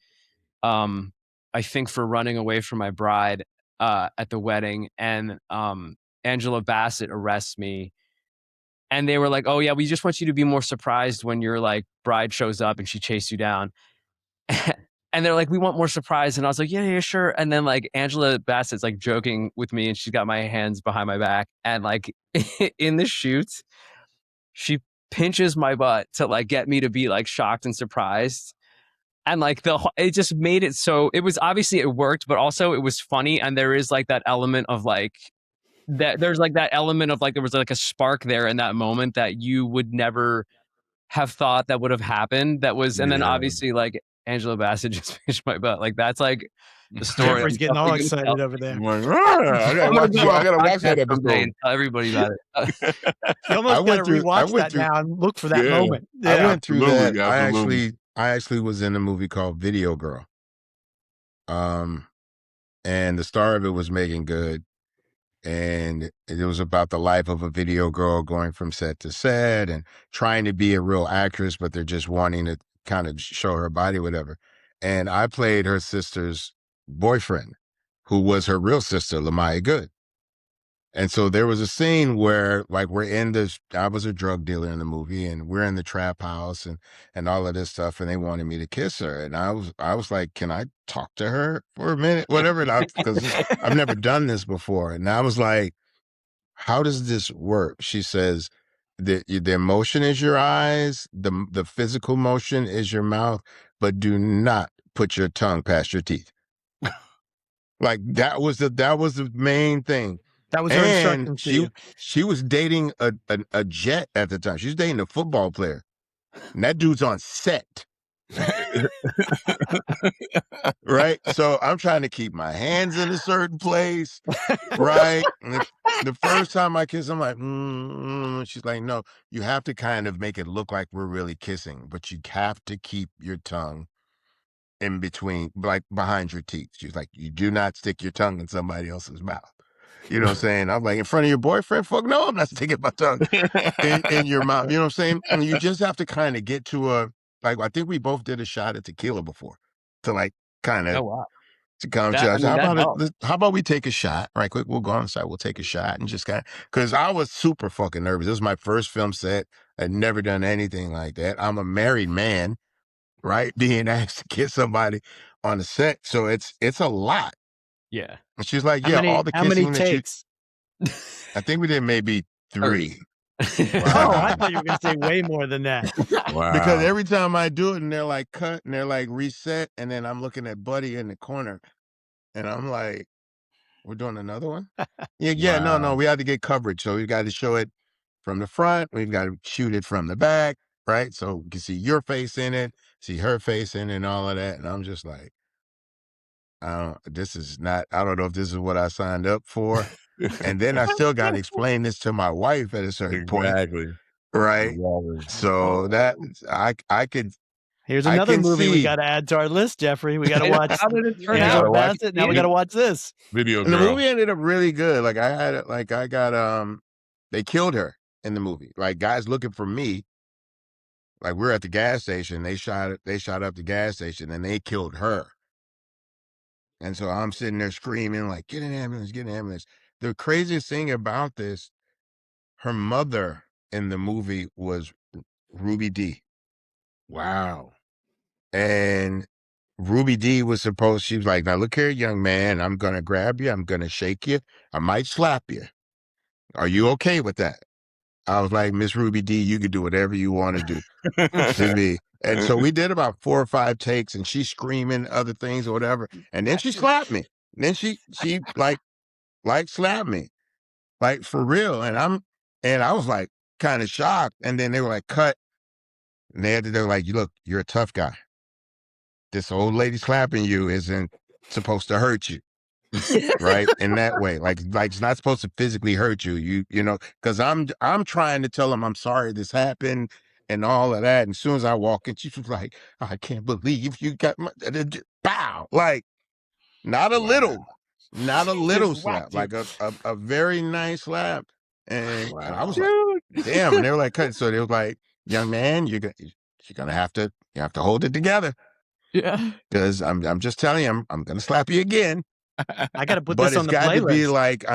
I think for running away from my bride at the wedding. And Angela Bassett arrests me. And they were like, oh yeah, we just want you to be more surprised when your like bride shows up and she chased you down. And they're like, we want more surprise. And I was like, yeah, sure. And then like Angela Bassett's like joking with me and she's got my hands behind my back. And like in the shoot, she pinches my butt to like get me to be like shocked and surprised. And like it just made it so it was obviously it worked, but also it was funny. And there is like that element of like there's like that element of like there was like a spark there in that moment that you would never have thought that would have happened. That was, and then obviously like Angela Bassett just pinched my butt. Like that's like the story.
Jeffrey's getting all excited over there.
I gotta watch that episode.
Tell everybody about it.
You almost gotta rewatch that now and look for that moment.
Yeah, I went through that. I actually was in a movie called Video Girl. And the star of it was Megan Good. And it was about the life of a video girl going from set to set and trying to be a real actress, but they're just wanting to kind of show her body, whatever. And I played her sister's boyfriend, who was her real sister, Lamaya Good. And so there was a scene where like I was a drug dealer in the movie and we're in the trap house and all of this stuff. And they wanted me to kiss her. And I was like, can I talk to her for a minute? Whatever. Because I've never done this before. And I was like, how does this work? She says, the emotion is your eyes. The physical motion is your mouth, but do not put your tongue past your teeth. Like that was the main thing.
That was her instruction to you.
She was dating a jet at the time. She was dating a football player. And that dude's on set. Right? So I'm trying to keep my hands in a certain place. Right? And the first time I kiss, I'm like, she's like, no, you have to kind of make it look like we're really kissing, but you have to keep your tongue in between, like behind your teeth. She's like, you do not stick your tongue in somebody else's mouth. You know what I'm saying? I'm like, in front of your boyfriend? Fuck no, I'm not sticking my tongue in your mouth. You know what I'm saying? And you just have to kind of get to I think we both did a shot at tequila before to like kind of to come judge. How about we take a shot? Right quick, we'll go on the side, we'll take a shot and just kind of, because I was super fucking nervous. This was my first film set. I'd never done anything like that. I'm a married man, right? Being asked to kiss somebody on the set. So it's a lot.
Yeah.
And she's like, all the kissing.
How many takes?
I think we did maybe 3.
Wow. Oh, I thought you were going to say way more than that.
Wow. Because every time I do it and they're like cut and they're like reset, and then I'm looking at Buddy in the corner and I'm like, we're doing another one? No, we had to get coverage. So we got to show it from the front. We've got to shoot it from the back, right? So we can see your face in it, see her face in it and all of that. And I'm just like, I don't know if this is what I signed up for. And then I still got to explain this to my wife at a certain point.
Exactly.
Right. So that I could.
Here's
I
another
can
they
see.
got to add to our list, Jeffrey. We got to watch.
How did it turn
Angela
out?
Bassett. Now we got to watch this.
Video
And the
girl.
movie ended up really good. Like I got they killed her in the movie. Like guys looking for me. Like we're at the gas station. They shot up the gas station and they killed her. And so I'm sitting there screaming like, get an ambulance, get an ambulance. The craziest thing about this, her mother in the movie was Ruby D.
Wow.
And Ruby D was supposed, she was like, now look here, young man, I'm going to grab you. I'm going to shake you. I might slap you. Are you okay with that? I was like, Miss Ruby D, you can do whatever you want to do to me. And so we did about 4 or 5 takes and she's screaming other things or whatever. And then she slapped me. And then she like slapped me, like for real. And I was like kind of shocked. And then they were like, cut. And they were like, look, you're a tough guy. This old lady slapping you isn't supposed to hurt you. Right. In that way, like it's not supposed to physically hurt you. You know, because I'm trying to tell them I'm sorry this happened and all of that. And as soon as I walk in, she was like, I can't believe you got my bow. Like not a little slap, like a very nice slap. And I was like, damn. And they were like, cut. So they was like, young man, you're gonna have to hold it together.
Yeah.
Because I'm just telling you, I'm gonna slap you again.
I got to put this on the playlist.
But it's got to be like,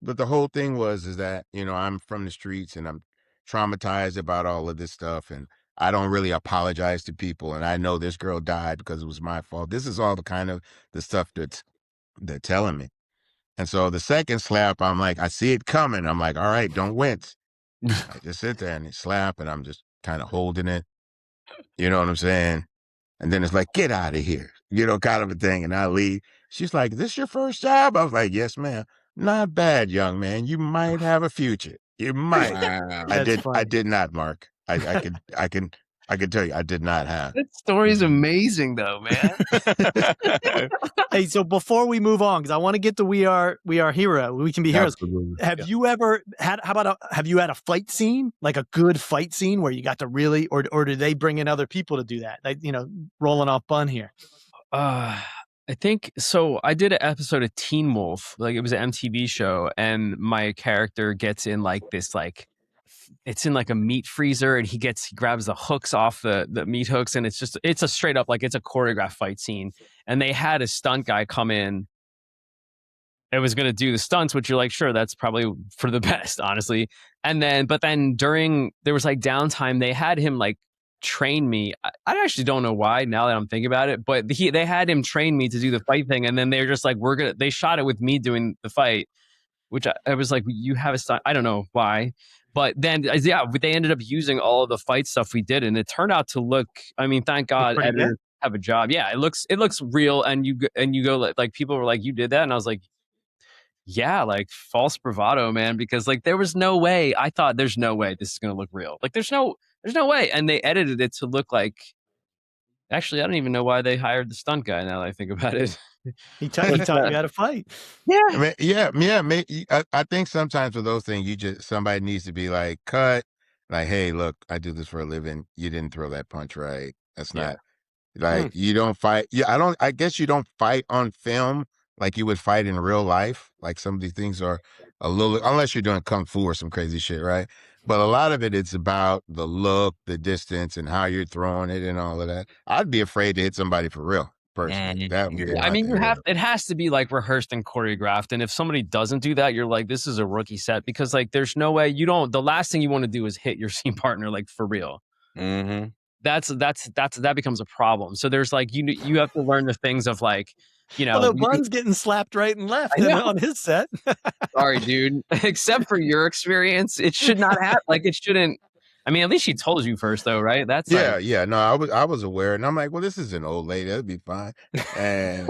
but the whole thing is that, you know, I'm from the streets and I'm traumatized about all of this stuff. And I don't really apologize to people. And I know this girl died because it was my fault. This is all the stuff they're telling me. And so the second slap, I'm like, I see it coming. I'm like, all right, don't wince. I just sit there and they slap and I'm just kind of holding it. You know what I'm saying? And then it's like, get out of here, you know, kind of a thing. And I leave. She's like, this your first job? I was like, yes, ma'am. Not bad, young man. You might have a future. You might.
Wow.
I did not, Mark. I can tell you, I did not have.
That story's amazing though, man.
Hey, so before we move on, because I want to get to We Are Hero. We Can Be Heroes.
Absolutely.
Have you ever had? Have you had a fight scene, like a good fight scene, where you got to really, or do they bring in other people to do that? Like, you know, rolling off Bun here.
I think so. I did an episode of Teen Wolf, like it was an MTV show, and my character gets in like this, like it's in like a meat freezer, and he grabs the hooks off the meat hooks, and it's a straight up like it's a choreographed fight scene. And they had a stunt guy come in. It was going to do the stunts, which you're like, sure, that's probably for the best, honestly. But then during there was like downtime, they had him like train me. I actually don't know why now that I'm thinking about it, but they had him train me to do the fight thing, and then they're just like, they shot it with me doing the fight, which I was like, you have a stunt. I don't know why. But then, yeah, they ended up using all of the fight stuff we did, and it turned out to look. I mean, thank God editors have a job. Yeah, it looks real, and you go like people were like, you did that, and I was like, yeah, like false bravado, man, because like there was no way. I thought there's no way this is gonna look real. Like there's no way, and they edited it to look like. Actually, I don't even know why they hired the stunt guy. Now that I think about it,
he taught you how to fight.
Yeah, I mean, I think sometimes for those things, somebody needs to be like, cut. Like, hey, look, I do this for a living. You didn't throw that punch right. That's not like you don't fight. Yeah, I guess you don't fight on film like you would fight in real life. Like some of these things are a little, unless you're doing kung fu or some crazy shit, right? But a lot of it's about the look, the distance, and how you're throwing it and all of that. I'd be afraid to hit somebody for real, personally.
I mean, it has to be like rehearsed and choreographed. And if somebody doesn't do that, you're like, this is a rookie set, because like there's no way the last thing you want to do is hit your scene partner like for real.
Mm-hmm.
That becomes a problem. So there's like you have to learn the things of like, you know,
although Bun's getting slapped right and left on his set.
Sorry, dude. Except for your experience, it should not happen. Like it shouldn't. I mean, at least she told you first, though, right? That's
yeah. No, I was aware, and I'm like, well, this is an old lady. That'd be fine. And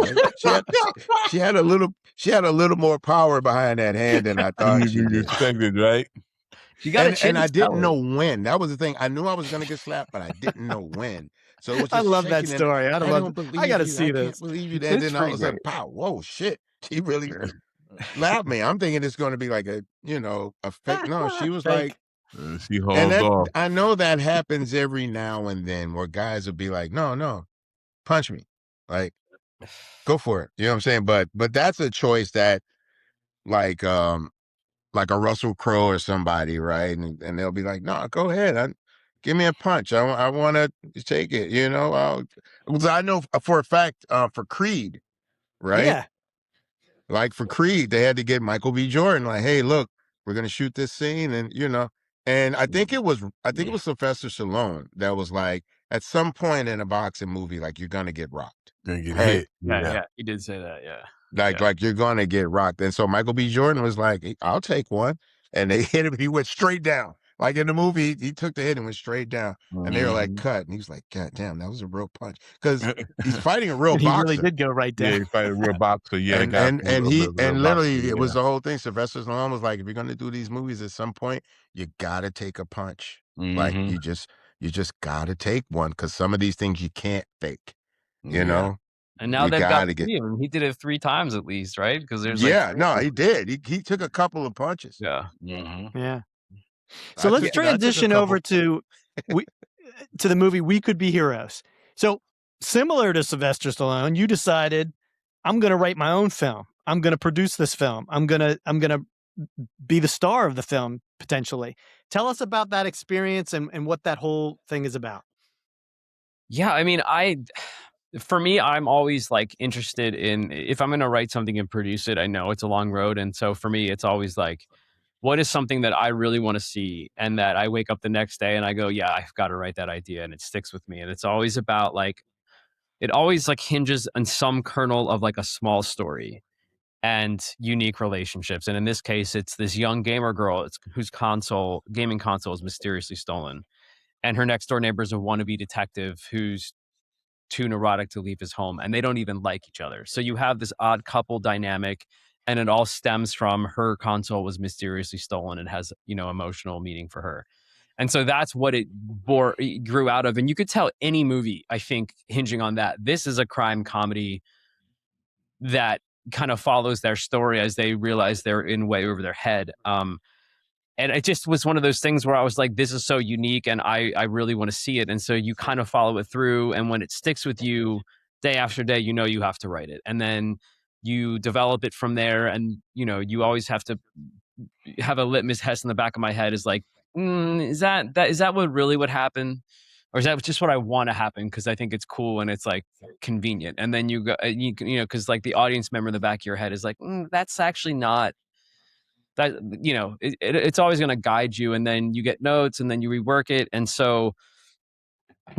she had a little more power behind that hand than I thought she did.
Expected, right?
You got
and I didn't know when. That was the thing. I knew I was gonna get slapped, but I didn't know when. So it was just
I love that story. I got to see this.
I can't believe you. And then all of a sudden, pow! Whoa, shit! She really slapped me. I'm thinking it's going to be like a fake. No, she was like,
She
And
holds off.
I know that happens every now and then where guys will be like, no, punch me. Like, go for it. You know what I'm saying? But that's a choice that like a Russell Crowe or somebody, right? And they'll be like, no, go ahead. Give me a punch. I want to take it, you know? 'Cause I know for a fact for Creed, right?
Yeah.
Like for Creed, they had to get Michael B. Jordan, like, hey, look, we're gonna shoot this scene, and and I think it was Sylvester Stallone that was like, at some point in a boxing movie, like you're gonna get rocked.
Gonna get
Right?
hit.
Yeah, he did say that. Yeah,
Like you're gonna get rocked. And so Michael B. Jordan was like, I'll take one. And they hit him, he went straight down. Like in the movie, he took the hit and went straight down. And they were like, cut. And he was like, God damn, that was a real punch. Because he's fighting a real
And he
boxer.
really did go right down.
Yeah, he's fighting a real boxer. Yeah,
and literally
boxer,
it was the whole thing. Sylvester Stallone was like, if you're gonna do these movies at some point, you gotta take a punch. Like you just gotta take one, because some of these things you can't fake. You know?
And now
you
they've got
gotta get.
he did it 3 times at least, right? Because there's
He did. He took a couple of punches.
Yeah.
Yeah. So let's transition over to the movie We Could Be Heroes. So similar to Sylvester Stallone, you decided, I'm going to write my own film. I'm going to produce this film. I'm going to be the star of the film potentially. Tell us about that experience and what that whole thing is about.
Yeah, I mean, for me, I'm always like interested in, if I'm going to write something and produce it, I know it's a long road. And so for me, it's always like, what is something that I really want to see? And that I wake up the next day and I go, yeah, I've got to write that idea, and it sticks with me. And it's always about like, it always like hinges on some kernel of like a small story and unique relationships. And in this case, it's this young gamer girl whose gaming console is mysteriously stolen. And her next door neighbor is a wannabe detective who's too neurotic to leave his home, and they don't even like each other. So you have this odd couple dynamic, and it all stems from her console was mysteriously stolen and has, emotional meaning for her. And so that's what it grew out of. And you could tell any movie, I think, hinging on that. This is a crime comedy that kind of follows their story as they realize they're in way over their head. And it just was one of those things where I was like, this is so unique and I really want to see it. And so you kind of follow it through. And when it sticks with you day after day, you have to write it. And then you develop it from there. And, you always have to have a litmus test in the back of my head is like, is that what really would happen? Or is that just what I want to happen? Because I think it's cool and it's like convenient. And then you go, because like the audience member in the back of your head is like, that's actually not that, it's always going to guide you. And then you get notes and then you rework it. And so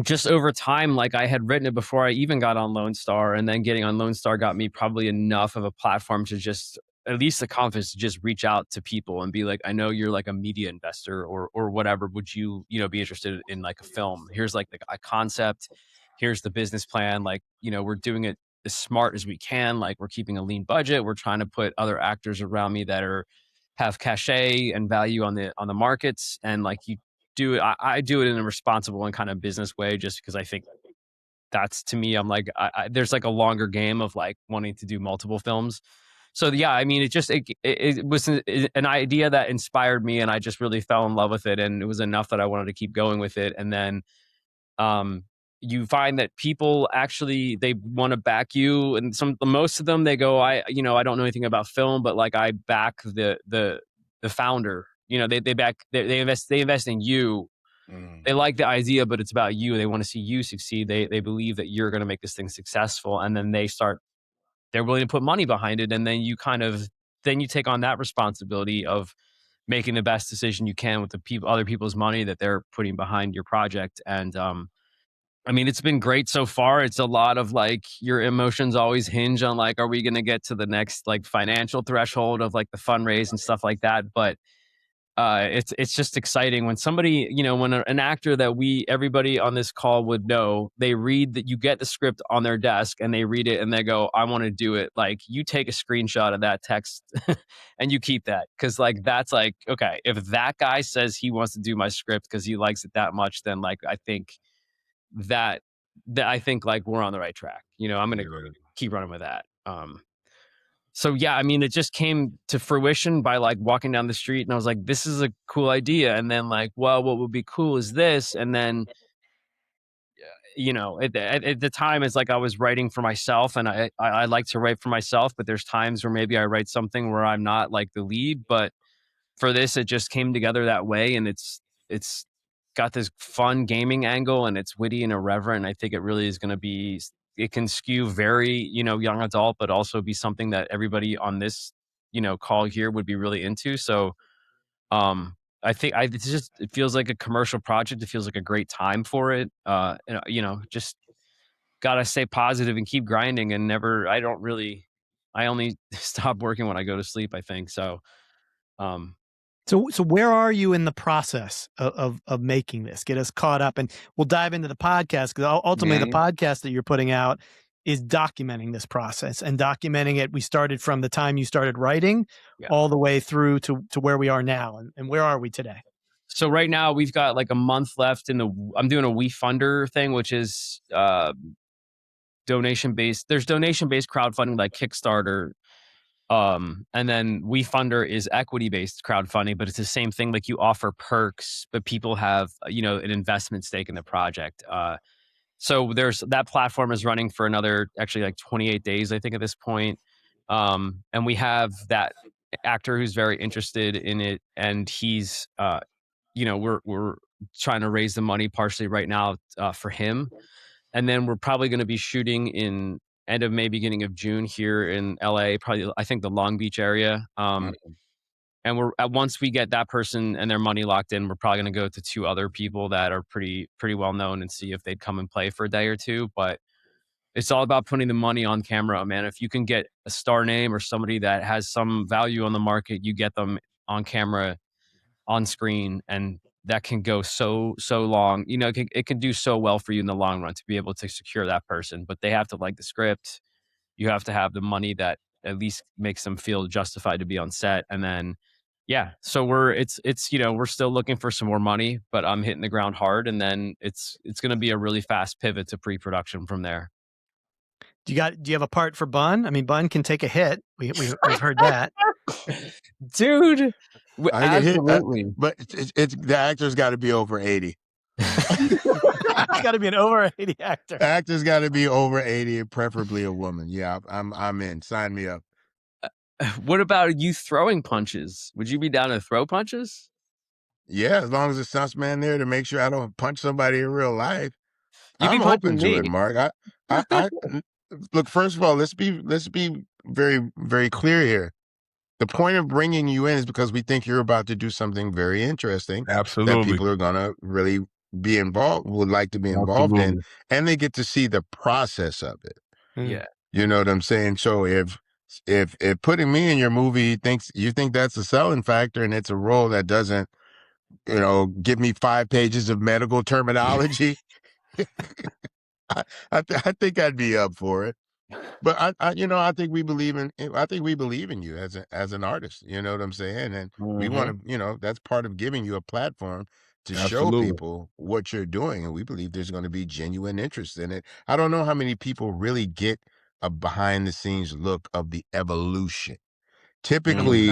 just over time, like I had written it before I even got on Lone Star, and then getting on Lone Star got me probably enough of a platform to just, at least the confidence to just reach out to people and be like, I know you're like a media investor or whatever. Would you, be interested in like a film? Here's like a concept. Here's the business plan. Like, we're doing it as smart as we can. Like we're keeping a lean budget. We're trying to put other actors around me that have cachet and value on the markets. And like you do it, I do it in a responsible and kind of business way, just because I think that's, to me, I'm like, there's like a longer game of like wanting to do multiple films. So yeah, I mean, it was an idea that inspired me, and I just really fell in love with it, and it was enough that I wanted to keep going with it. And then, you find that people actually, they want to back you, and most of them, they go, I don't know anything about film, but like I back the founder. They invest in you. They like the idea, but it's about you. They want to see you succeed. They believe that you're going to make this thing successful, and then they're willing to put money behind it. And then you take on that responsibility of making the best decision you can with other people's money that they're putting behind your project. And I mean, it's been great so far. It's a lot of like, your emotions always hinge on like, are we going to get to the next like financial threshold of like the fundraise and stuff like that? But it's just exciting when somebody, when an actor that everybody on this call would know, they read that, you get the script on their desk and they read it and they go, I want to do it. Like you take a screenshot of that text and you keep that. Cause like, that's like, okay, if that guy says he wants to do my script cause he likes it that much, then like, I think that I think like we're on the right track. I'm going to keep running with that. So yeah, I mean, it just came to fruition by like walking down the street, and I was like, this is a cool idea. And then like, well, what would be cool is this. And then, you know, at the time, it's like I was writing for myself, and I like to write for myself, but there's times where maybe I write something where I'm not like the lead. But for this, it just came together that way, and it's got this fun gaming angle, and it's witty and irreverent. I think it really is going to be. It can skew very, you know, young adult, but also be something that everybody on this, you know, call here would be really into. So, I think it feels like a commercial project. It feels like a great time for it. You know, just gotta stay positive and keep grinding and never. I only stop working when I go to sleep, I think. So, um,
So where are you in the process of making this? Get us caught up, and we'll dive into the podcast, because ultimately the podcast that you're putting out is documenting this process and documenting it. We started from the time you started writing all the way through to where we are now. And where are we today?
So right now we've got like a month left I'm doing a WeFunder thing, which is donation based. There's donation based crowdfunding like Kickstarter. And then WeFunder is equity based crowdfunding, but it's the same thing. Like you offer perks, but people have, you know, an investment stake in the project. So that platform is running for another actually like 28 days, I think, at this point. And we have that actor who's very interested in it, and he's you know, we're trying to raise the money partially right now for him. And then we're probably going to be shooting in end of May, beginning of June here in LA, probably I think the Long Beach area. And once we get that person and their money locked in, we're probably going to go to 2 other people that are pretty well known and see if they'd come and play for a day or two. But it's all about putting the money on camera, man. If you can get a star name or somebody that has some value on the market, you get them on camera, on screen, and that can go so long. You know, it can do so well for you in the long run to be able to secure that person. But they have to like the script. You have to have the money that at least makes them feel justified to be on set. And then, yeah, so it's you know, we're still looking for some more money, but I'm hitting the ground hard. And then it's going to be a really fast pivot to pre-production from there.
Do you have a part for Bun? I mean, Bun can take a hit. We've heard that.
Dude,
absolutely. But it's the actor's got to be over 80.
It's got to be an over 80 actor.
The actor's got to be over 80, preferably a woman. Yeah, I'm in. Sign me up.
What about you throwing punches? Would you be down to throw punches?
Yeah, as long as the stunts man there to make sure I don't punch somebody in real life. I'm open to it, Mark. I look. First of all, let's be very, very clear here. The point of bringing you in is because we think you're about to do something very interesting.
Absolutely.
That people are gonna really be involved, would like to be involved in, and they get to see the process of it.
Yeah.
You know what I'm saying? So if putting me in your movie you think that's a selling factor, and it's a role that doesn't, you know, give me 5 pages of medical terminology, I think I'd be up for it. But I think we believe in you as an artist. You know what I'm saying? And we want to, you know, that's part of giving you a platform to show people what you're doing. And we believe there's going to be genuine interest in it. I don't know how many people really get a behind the scenes look of the evolution. Typically,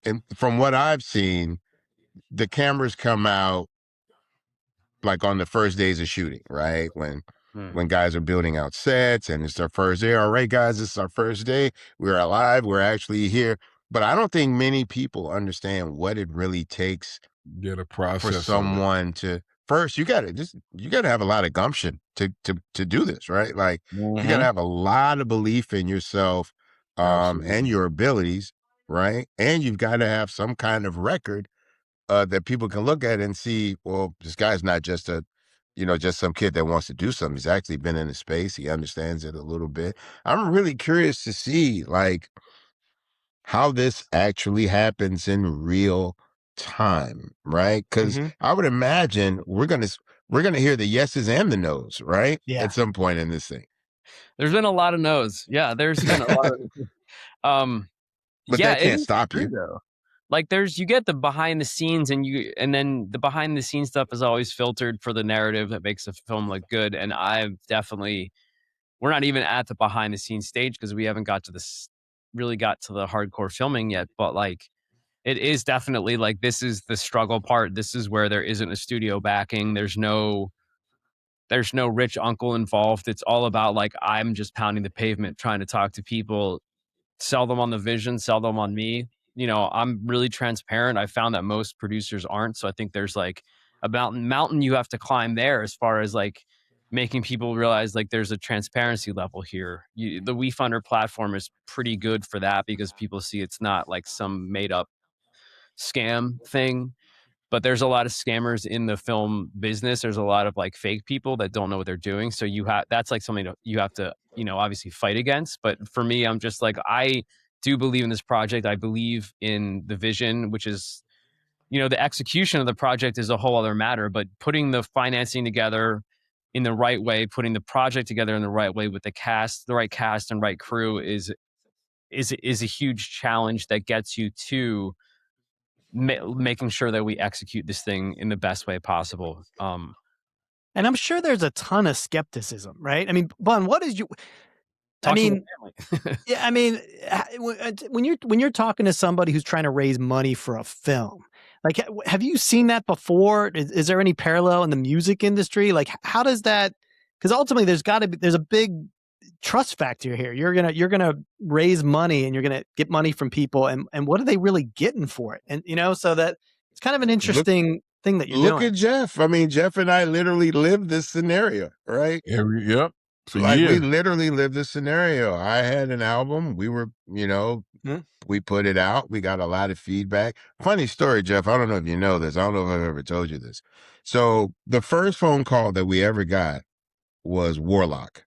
and from what I've seen, the cameras come out like on the first days of shooting, right? When guys are building out sets and it's their first day. All right, guys, this is our first day. We're alive. We're actually here. But I don't think many people understand what it really takes for someone to first. You gotta have a lot of gumption to do this, right? Like you gotta have a lot of belief in yourself, and your abilities, right? And you've got to have some kind of record that people can look at and see, well, this guy's not just just some kid that wants to do something. He's actually been in the space. He understands it a little bit. I'm really curious to see like how this actually happens in real time, right? Because I would imagine we're gonna hear the yeses and the nos, right?
Yeah.
At some point in this thing.
There's been a lot of no's. Yeah, there's been a lot of
but that can't stop you.
Though. Like you get the behind the scenes and then the behind the scenes stuff is always filtered for the narrative that makes a film look good. And we're not even at the behind the scenes stage because we haven't got to really got to the hardcore filming yet, but like it is definitely like this is the struggle part. This is where there isn't a studio backing. There's no rich uncle involved. It's all about like I'm just pounding the pavement trying to talk to people, sell them on the vision, sell them on me. You know, I'm really transparent. I found that most producers aren't. So I think there's like a mountain you have to climb there as far as like making people realize like there's a transparency level here. The WeFunder platform is pretty good for that because people see it's not like some made up scam thing. But there's a lot of scammers in the film business. There's a lot of like fake people that don't know what they're doing. So that's like something you have to, you know, obviously fight against. But for me, I'm just like, I do believe in this project. I believe in the vision, which is, you know, the execution of the project is a whole other matter, but putting the financing together in the right way, putting the project together in the right way with the right cast and right crew is a huge challenge that gets you to making sure that we execute this thing in the best way possible.
And I'm sure there's a ton of skepticism, right? I mean, Bun, what is you? I mean, yeah, I mean, when you're talking to somebody who's trying to raise money for a film, like, have you seen that before? Is there any parallel in the music industry? Like, how does that? Because ultimately, there's a big trust factor here. You're gonna raise money and you're gonna get money from people, and what are they really getting for it? And you know, so that it's kind of an interesting thing that you're doing.
Look at Jeff. I mean, Jeff and I literally lived this scenario, right?
Yep. For
like
years.
We literally lived this scenario. I had an album. We were, you know, we put it out. We got a lot of feedback. Funny story, Jeff. I don't know if you know this. I don't know if I've ever told you this. So the first phone call that we ever got was Warlock.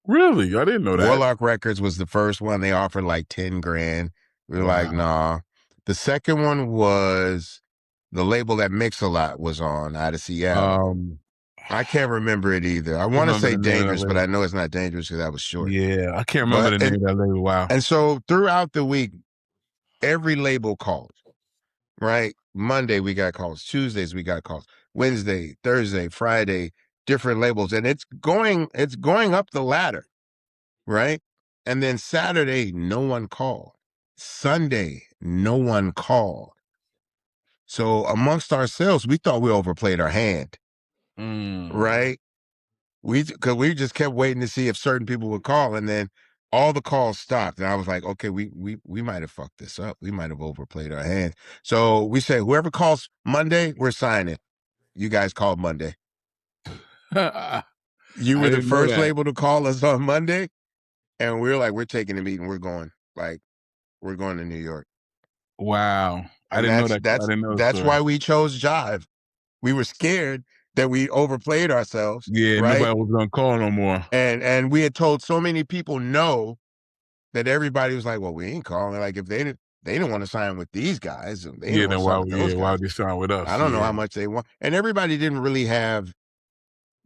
Really? I didn't know that.
Warlock Records was the first one. They offered like 10 grand. We were like, nah. The second one was the label that Mix-a-Lot was on out of Seattle. I can't remember it either. I want to say Dangerous, but I know it's not Dangerous because that was short.
Yeah, I can't remember the name of that label. Wow.
And so throughout the week, every label called, right? Monday, we got calls. Tuesdays, we got calls. Wednesday, Thursday, Friday, different labels. And it's going up the ladder, right? And then Saturday, no one called. Sunday, no one called. So amongst ourselves, we thought we overplayed our hand, right? Because we just kept waiting to see if certain people would call, and then all the calls stopped. And I was like, okay, we might have fucked this up. We might have overplayed our hand. So we said, whoever calls Monday, we're signing. You guys called Monday. You were the first label to call us on Monday, and we were like, we're taking a meeting. We're going. Like, we're going to New York.
Wow. I didn't know that.
That's why we chose Jive. We were scared that we overplayed ourselves.
Yeah,
right?
Nobody was gonna call no more.
And we had told so many people no that everybody was like, well, we ain't calling. Like, if they didn't want to sign with these guys, they didn't want to sign with those guys.
Why would they sign with us?
I don't know how much they want. And everybody didn't really have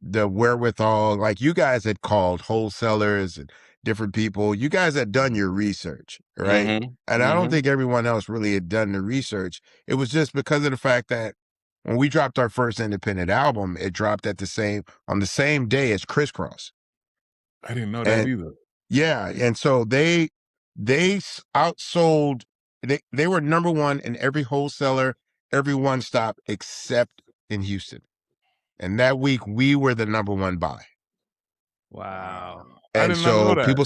the wherewithal. Like, you guys had called wholesalers and different people. You guys had done your research, right? And I don't think everyone else really had done the research. It was just because of the fact that when we dropped our first independent album, it dropped on the same day as Crisscross.
I didn't know that either.
Yeah, and so they outsold. They were number one in every wholesaler, every one stop except in Houston. And that week we were the number one buy.
Wow.
And so people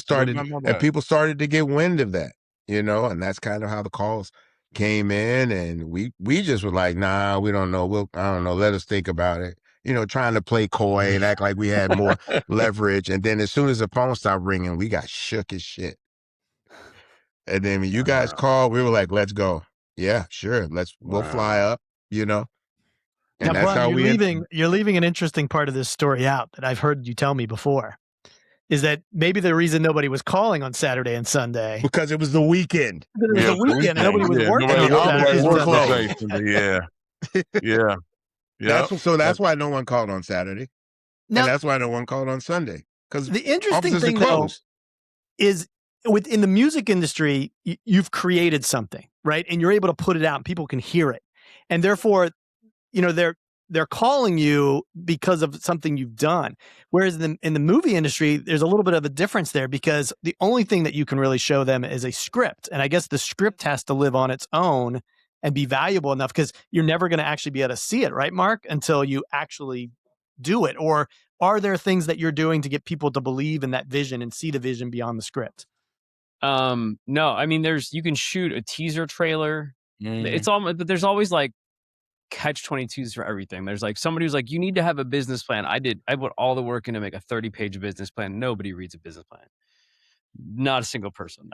started to get wind of that, you know, and that's kind of how the calls came in, and we just were like, nah, we don't know. I don't know. Let us think about it. You know, trying to play coy and act like we had more leverage. And then as soon as the phone stopped ringing, we got shook as shit. And then when you guys called, we were like, let's go. Yeah, sure. We'll fly up, you know.
And now, that's Bun, you're leaving an interesting part of this story out that I've heard you tell me before. Is that maybe the reason nobody was calling on Saturday and Sunday?
Because it was the weekend.
It was the weekend and nobody was working on
Saturday. Yeah.
That's why no one called on Saturday. Now, and that's why no one called on Sunday. Because
the interesting thing, though, is within the music industry, you've created something, right? And you're able to put it out and people can hear it. And therefore, you know, they're calling you because of something you've done. Whereas in the movie industry, there's a little bit of a difference there because the only thing that you can really show them is a script. And I guess the script has to live on its own and be valuable enough because you're never going to actually be able to see it, right, Mark, until you actually do it. Or are there things that you're doing to get people to believe in that vision and see the vision beyond the script?
No, I mean, you can shoot a teaser trailer. It's all, but there's always like catch-22s for everything. There's like somebody who's like, you need to have a business plan. I put all the work in to make a 30-page business plan. Nobody reads a business plan. Not a single person.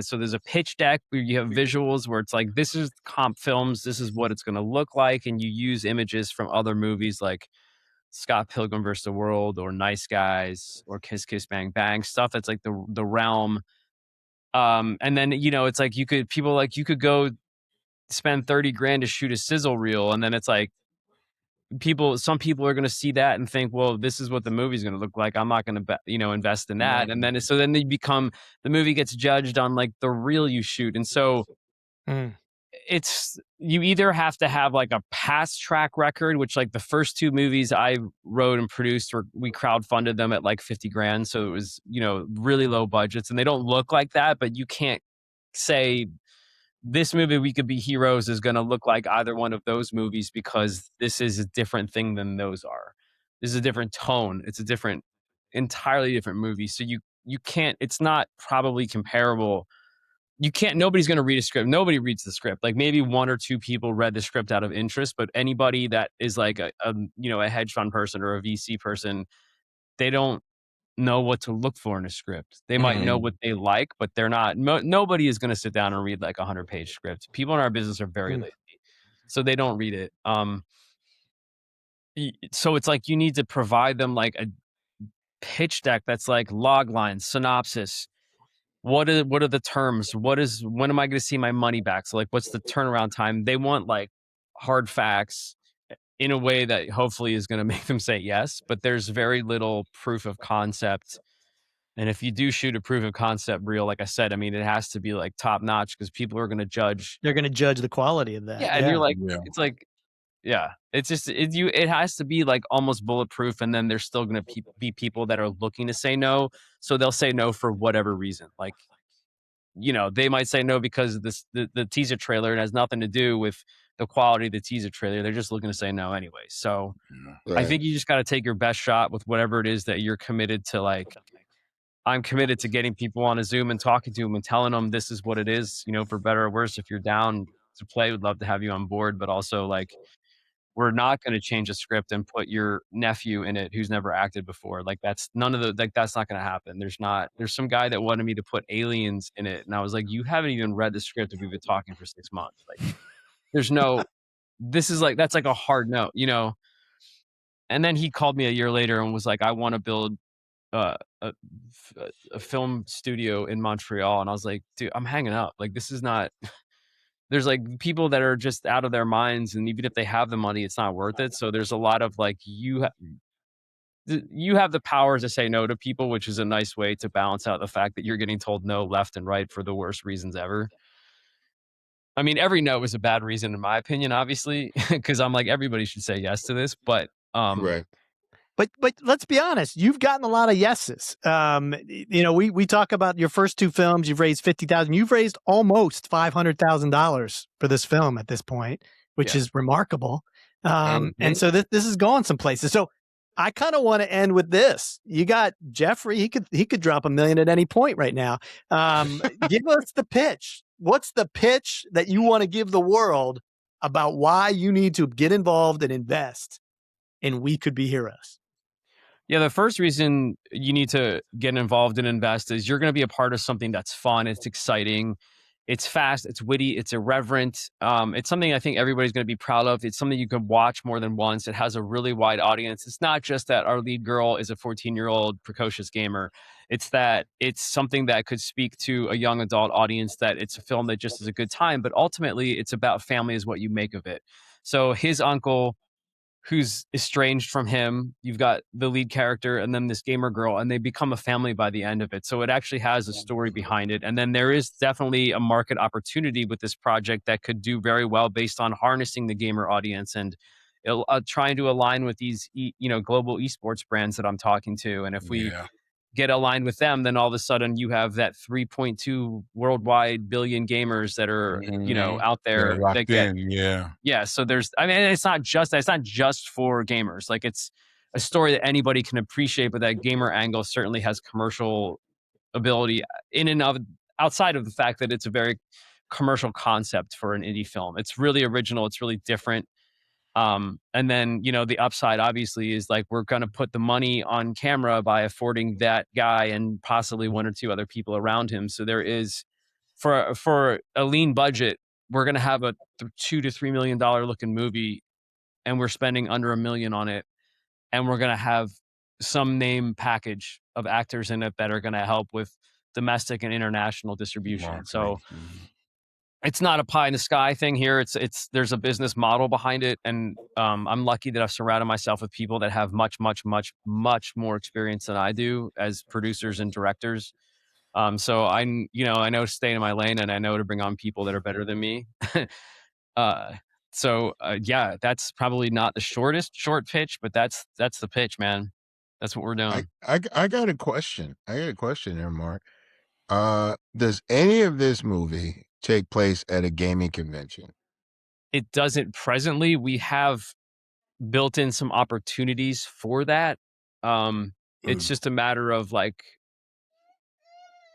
So there's a pitch deck where you have visuals where it's like, this is comp films. This is what it's going to look like. And you use images from other movies like Scott Pilgrim vs. the World or Nice Guys or Kiss Kiss Bang Bang, stuff that's like the realm. And then, it's like you could go spend 30 grand to shoot a sizzle reel. And then it's like some people are going to see that and think, well, this is what the movie's going to look like. I'm not going to, invest in that. And then, then the movie gets judged on like the reel you shoot. And so you either have to have like a past track record, which like the first 2 movies I wrote and produced, we crowdfunded them at like 50 grand. So it was, really low budgets and they don't look like that, but you can't say this movie, We Could Be Heroes, is going to look like either one of those movies because this is a different thing than those are. This is a different tone. It's a entirely different movie. So you can't, it's not probably comparable. Nobody's going to read a script. Nobody reads the script. Like maybe 1 or 2 people read the script out of interest, but anybody that is like a hedge fund person or a VC person, they don't know what to look for in a script. They might know what they like, but they're not. Nobody is going to sit down and read like a 100-page script. People in our business are very lazy, so they don't read it. So it's like you need to provide them like a pitch deck that's like log lines, synopsis. What are the terms? When am I going to see my money back? So like, what's the turnaround time? They want like hard facts in a way that hopefully is going to make them say yes, but there's very little proof of concept. And if you do shoot a proof of concept reel, like I said, I mean, it has to be like top notch because people are going to judge.
They're going to judge the quality of that.
Yeah. And you're like, it's like, yeah, it's just, it has to be like almost bulletproof. And then there's still going to be people that are looking to say no. So they'll say no for whatever reason. Like, they might say no because the teaser trailer, it has nothing to do with the quality of the teaser trailer. They're just looking to say no anyway. So I think you just got to take your best shot with whatever it is that you're committed to. Like, I'm committed to getting people on a Zoom and talking to them and telling them this is what it is, for better or worse. If you're down to play, we'd love to have you on board. But also, like, we're not going to change a script and put your nephew in it who's never acted before. Like, that's that's not going to happen. There's some guy that wanted me to put aliens in it. And I was like, you haven't even read the script if we've been talking for 6 months. Like, that's like a hard no, And then he called me a year later and was like, I want to build a film studio in Montreal. And I was like, dude, I'm hanging up. Like, this is not, there's like people that are just out of their minds. And even if they have the money, it's not worth it. So there's a lot of like, you have the power to say no to people, which is a nice way to balance out the fact that you're getting told no left and right for the worst reasons ever. I mean, every no is a bad reason in my opinion, obviously, because I'm like, everybody should say yes to this, but
right.
But let's be honest, you've gotten a lot of yeses. We talk about your first 2 films. You've raised $50,000. You've raised almost $500,000 for this film at this point, which is remarkable. And so this is going some places. So I kind of want to end with this. You got Jeffrey. He could drop $1 million at any point right now. Give us the pitch. What's the pitch that you want to give the world about why you need to get involved and invest in We Could Be Heroes?
Yeah, the first reason you need to get involved and invest is you're going to be a part of something that's fun. It's exciting. It's fast. It's witty. It's irreverent. It's something I think everybody's going to be proud of. It's something you can watch more than once. It has a really wide audience. It's not just that our lead girl is a 14-year-old precocious gamer. It's that it's something that could speak to a young adult audience, that it's a film that just is a good time. But ultimately, it's about family is what you make of it. So his uncle, who's estranged from him, you've got the lead character and then this gamer girl, and they become a family by the end of it. So it actually has a story behind it. And then there is definitely a market opportunity with this project that could do very well based on harnessing the gamer audience and trying to align with these, global esports brands that I'm talking to. And if we get aligned with them, then all of a sudden you have that 3.2 worldwide billion gamers that are, out there
locked
that get,
in.
yeah. So it's not just for gamers. Like, it's a story that anybody can appreciate, but that gamer angle certainly has commercial ability in and of outside of the fact that it's a very commercial concept for an indie film. It's really original. It's really different. And then, the upside obviously is like, we're going to put the money on camera by affording that guy and possibly one or two other people around him. So there is, for a lean budget, we're going to have a $2 to $3 million looking movie, and we're spending under $1 million on it. And we're going to have some name package of actors in it that are going to help with domestic and international distribution. So it's not a pie in the sky thing here. There's a business model behind it. And I'm lucky that I've surrounded myself with people that have much, much, much, much more experience than I do as producers and directors. So I know to stay in my lane, and I know to bring on people that are better than me. Yeah, that's probably not the short pitch, but that's the pitch, man. That's what we're doing.
I got a question. There, Mark. Does any of this movie take place at a gaming convention?
It doesn't presently. We have built in some opportunities for that. It's just a matter of like,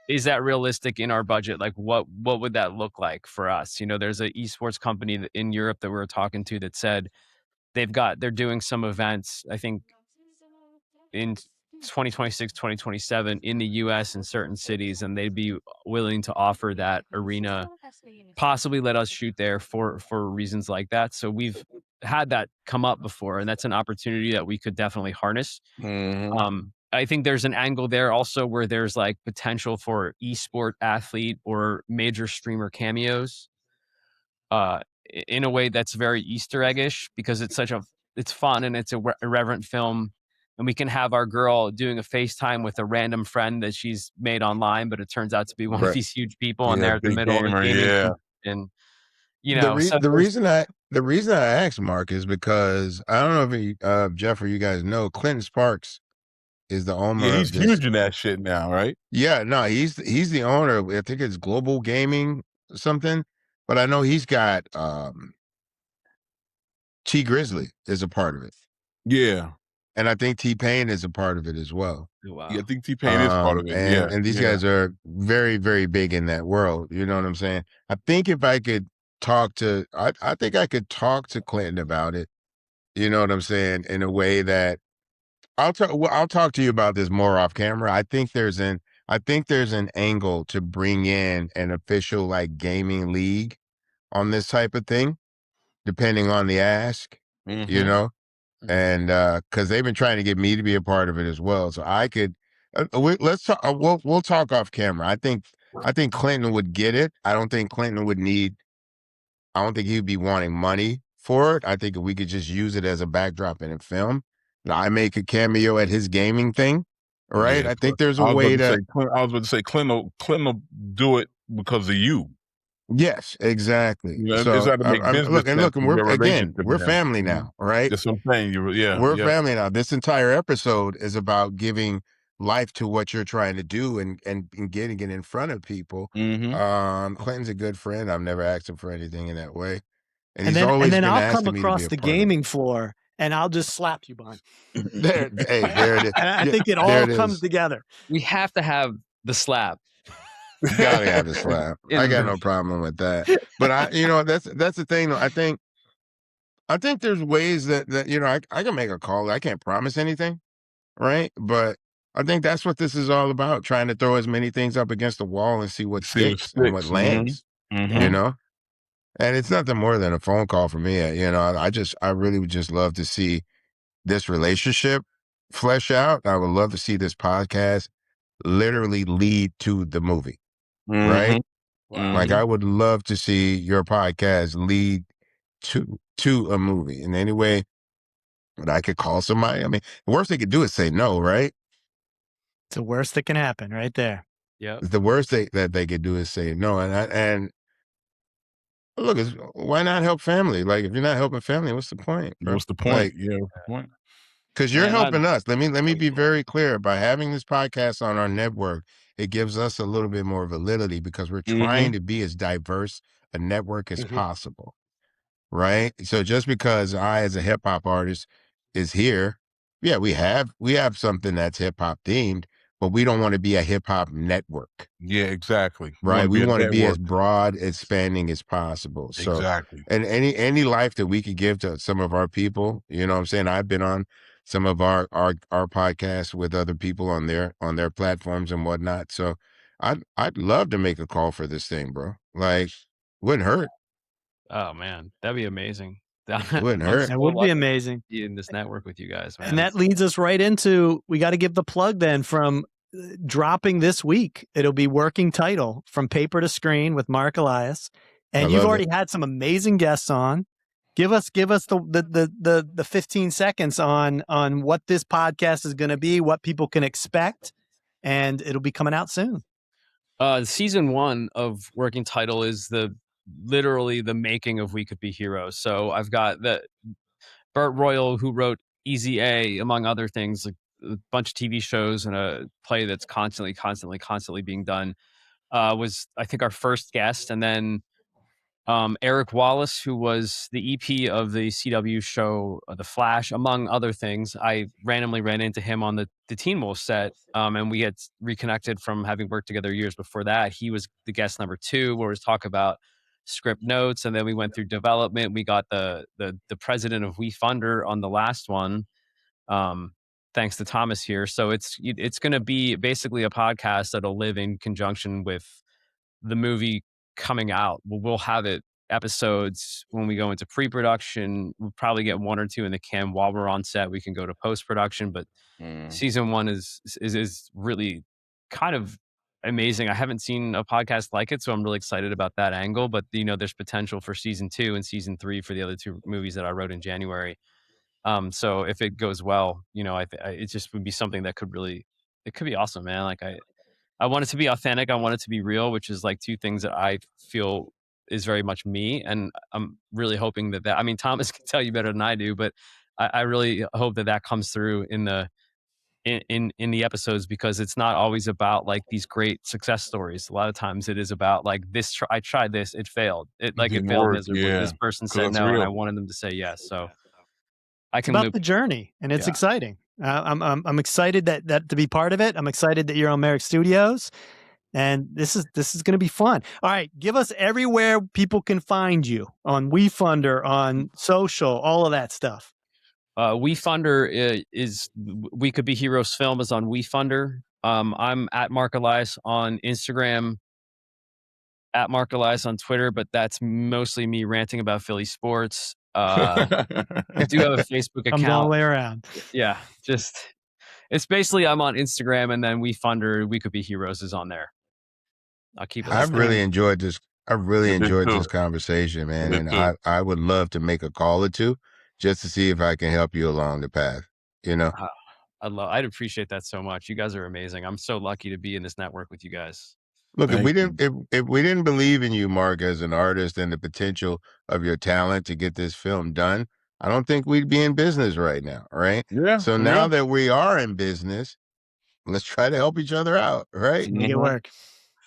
is that realistic in our budget? Like, what would that look like for us? There's an esports company in Europe that we were talking to that said they're doing some events, I think in 2026, 2027 in the US in certain cities, and they'd be willing to offer that arena, possibly let us shoot there for reasons like that. So we've had that come up before, and that's an opportunity that we could definitely harness. I think there's an angle there also where there's like potential for esport athlete or major streamer cameos in a way that's very Easter eggish, because it's fun and it's a irreverent film. And we can have our girl doing a FaceTime with a random friend that she's made online, but it turns out to be one of these huge people, and they're at the middle of a gaming. And
the reason I asked Mark is because I don't know if Jeff or you guys know, Clinton Sparks is the owner.
Yeah, he's huge in that shit now, right?
Yeah, no, he's the owner of, I think it's Global Gaming or something, but I know he's got T Grizzly is a part of it.
Yeah.
And I think T-Pain is a part of it as well.
Wow.
Yeah, I think T-Pain is part of it.
And these guys are very, very big in that world. You know what I'm saying? I think if I could talk to, I think I could talk to Clinton about it. You know what I'm saying? In a way that I'll talk to you about this more off camera. I think there's an angle to bring in an official like gaming league on this type of thing, depending on the ask, you know? And because they've been trying to get me to be a part of it as well, so I could. Let's talk. We'll talk off camera. I think Clinton would get it. I don't think Clinton would need. I don't think he'd be wanting money for it. I think we could just use it as a backdrop in a film. I make a cameo at his gaming thing, right? I think there's a way to.
I was about to say Clinton will do it because of you.
Yes, exactly. So look, we're family now, right?
That's what I'm saying.
We're family now. This entire episode is about giving life to what you're trying to do and getting it in front of people. Clinton's a good friend. I've never asked him for anything in that way, and he's always been
I'll come
asking me to be
across
a
the
part of it.
gaming floor and I'll just slap you, Bun.
There it is.
I think it all comes together.
We have to have the slap.
You gotta have the slap. I got no problem with that. But that's the thing. I think there's ways that I can make a call. I can't promise anything, right? But I think that's what this is all about: trying to throw as many things up against the wall and see what sticks and what lands. You know, and it's nothing more than a phone call for me. I really would just love to see this relationship flesh out. I would love to see this podcast literally lead to the movie. Right? Like I would love to see your podcast lead to a movie in any way that I could call somebody. I mean, the worst they could do is say no, right?
It's the worst that can happen right there.
Yeah.
The worst that they could do is say no. And Look, why not help family? Like, if you're not helping family, what's the point, bro?
What's the point?
Like,
yeah, what's the point?
because you're
Man,
helping us. Let me be very clear. By having this podcast on our network, it gives us a little bit more validity because we're trying to be as diverse a network as possible, right? So just because I, as a hip hop artist, is here, yeah, we have something that's hip hop themed, but we don't want to be a hip hop network.
Yeah, exactly.
Right. We want to be as
network.
broad, expanding as possible. So,
Exactly.
and any life that we could give to some of our people, you know what I'm saying? I've been on some of our podcasts with other people on their platforms and whatnot. So I'd love to make a call for this thing, bro. Like, wouldn't hurt.
Oh man, that'd be amazing.
Wouldn't
I'm
hurt.
so
That would be
lucky to
amazing.
be in this network with you guys, man.
And that leads us right into, we got to give the plug then from dropping this week. It'll be Working Title, From Paper to Screen with Mark Elias. And you've already had some amazing guests on. Give us the 15 seconds on what this podcast is going to be, what people can expect, and it'll be coming out soon.
Season 1 of Working Title is literally the making of We Could Be Heroes. So I've got Burt Royal, who wrote Easy A, among other things, like a bunch of TV shows and a play that's constantly being done, was, I think, our first guest. And then Eric Wallace, who was the EP of the CW show The Flash, among other things. I randomly ran into him on the Teen Wolf set, and we had reconnected from having worked together years before that. He was the guest number 2, where we talk about script notes, and then we went through development. We got the president of WeFunder on the last one, thanks to Thomas here. So it's going to be basically a podcast that'll live in conjunction with the movie coming out. We'll have episodes when we go into pre-production. We'll probably get 1 or 2 in the can while we're on set. We can go to post-production, but season 1 is really kind of amazing. I haven't seen a podcast like it, so I'm really excited about that angle. But there's potential for season 2 and season 3 for the other 2 movies that I wrote in January. So if it goes well, it just would be something that could be awesome, man. Like I want it to be authentic. I want it to be real, which is like 2 things that I feel is very much me. And I'm really hoping that I mean, Thomas can tell you better than I do, but I really hope that comes through in the episodes, because it's not always about like these great success stories. A lot of times it is about like this, I tried this, it failed. It failed miserably. Yeah. This person said no, and I wanted them to say yes. So
it's about the journey, and it's exciting. I'm excited that to be part of it. I'm excited that you're on Merrick Studios, and this is going to be fun. All right, give us everywhere people can find you on WeFunder, on social, all of that stuff.
WeFunder is We Could Be Heroes Film is on WeFunder. I'm at Mark Elias on Instagram, at Mark Elias on Twitter, but that's mostly me ranting about Philly sports. I do have a Facebook account.
I'm all the way around.
Yeah, it's basically I'm on Instagram, and then WeFunder, We Could Be Heroes is on there. I'll keep it.
I've really enjoyed this. I really enjoyed this conversation, man, and I would love to make a call or 2 just to see if I can help you along the path.
I'd appreciate that so much. You guys are amazing. I'm so lucky to be in this network with you guys.
Look, if we didn't believe in you, Mark, as an artist and the potential of your talent to get this film done, I don't think we'd be in business right now, right?
Yeah.
So now that we are in business, let's try to help each other out, right?
Make it work.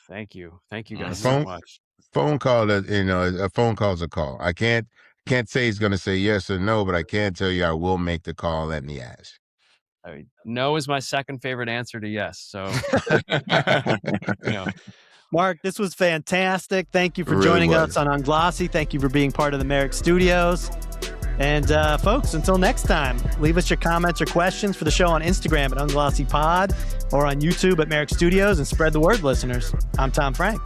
Thank you guys so much.
Phone call, a phone call's a call. I can't say he's going to say yes or no, but I can tell you I will make the call and the ask.
I mean, no is my second favorite answer to yes. So,
Mark, this was fantastic. Thank you for joining us on Unglossy. Thank you for being part of the Merrick Studios. And folks, until next time, leave us your comments or questions for the show on Instagram at Unglossy Pod or on YouTube at Merrick Studios, and spread the word, listeners. I'm Tom Frank.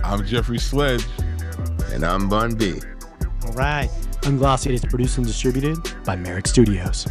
I'm Jeffrey Sledge.
And I'm Bun B.
All right. Unglossy is produced and distributed by Merrick Studios.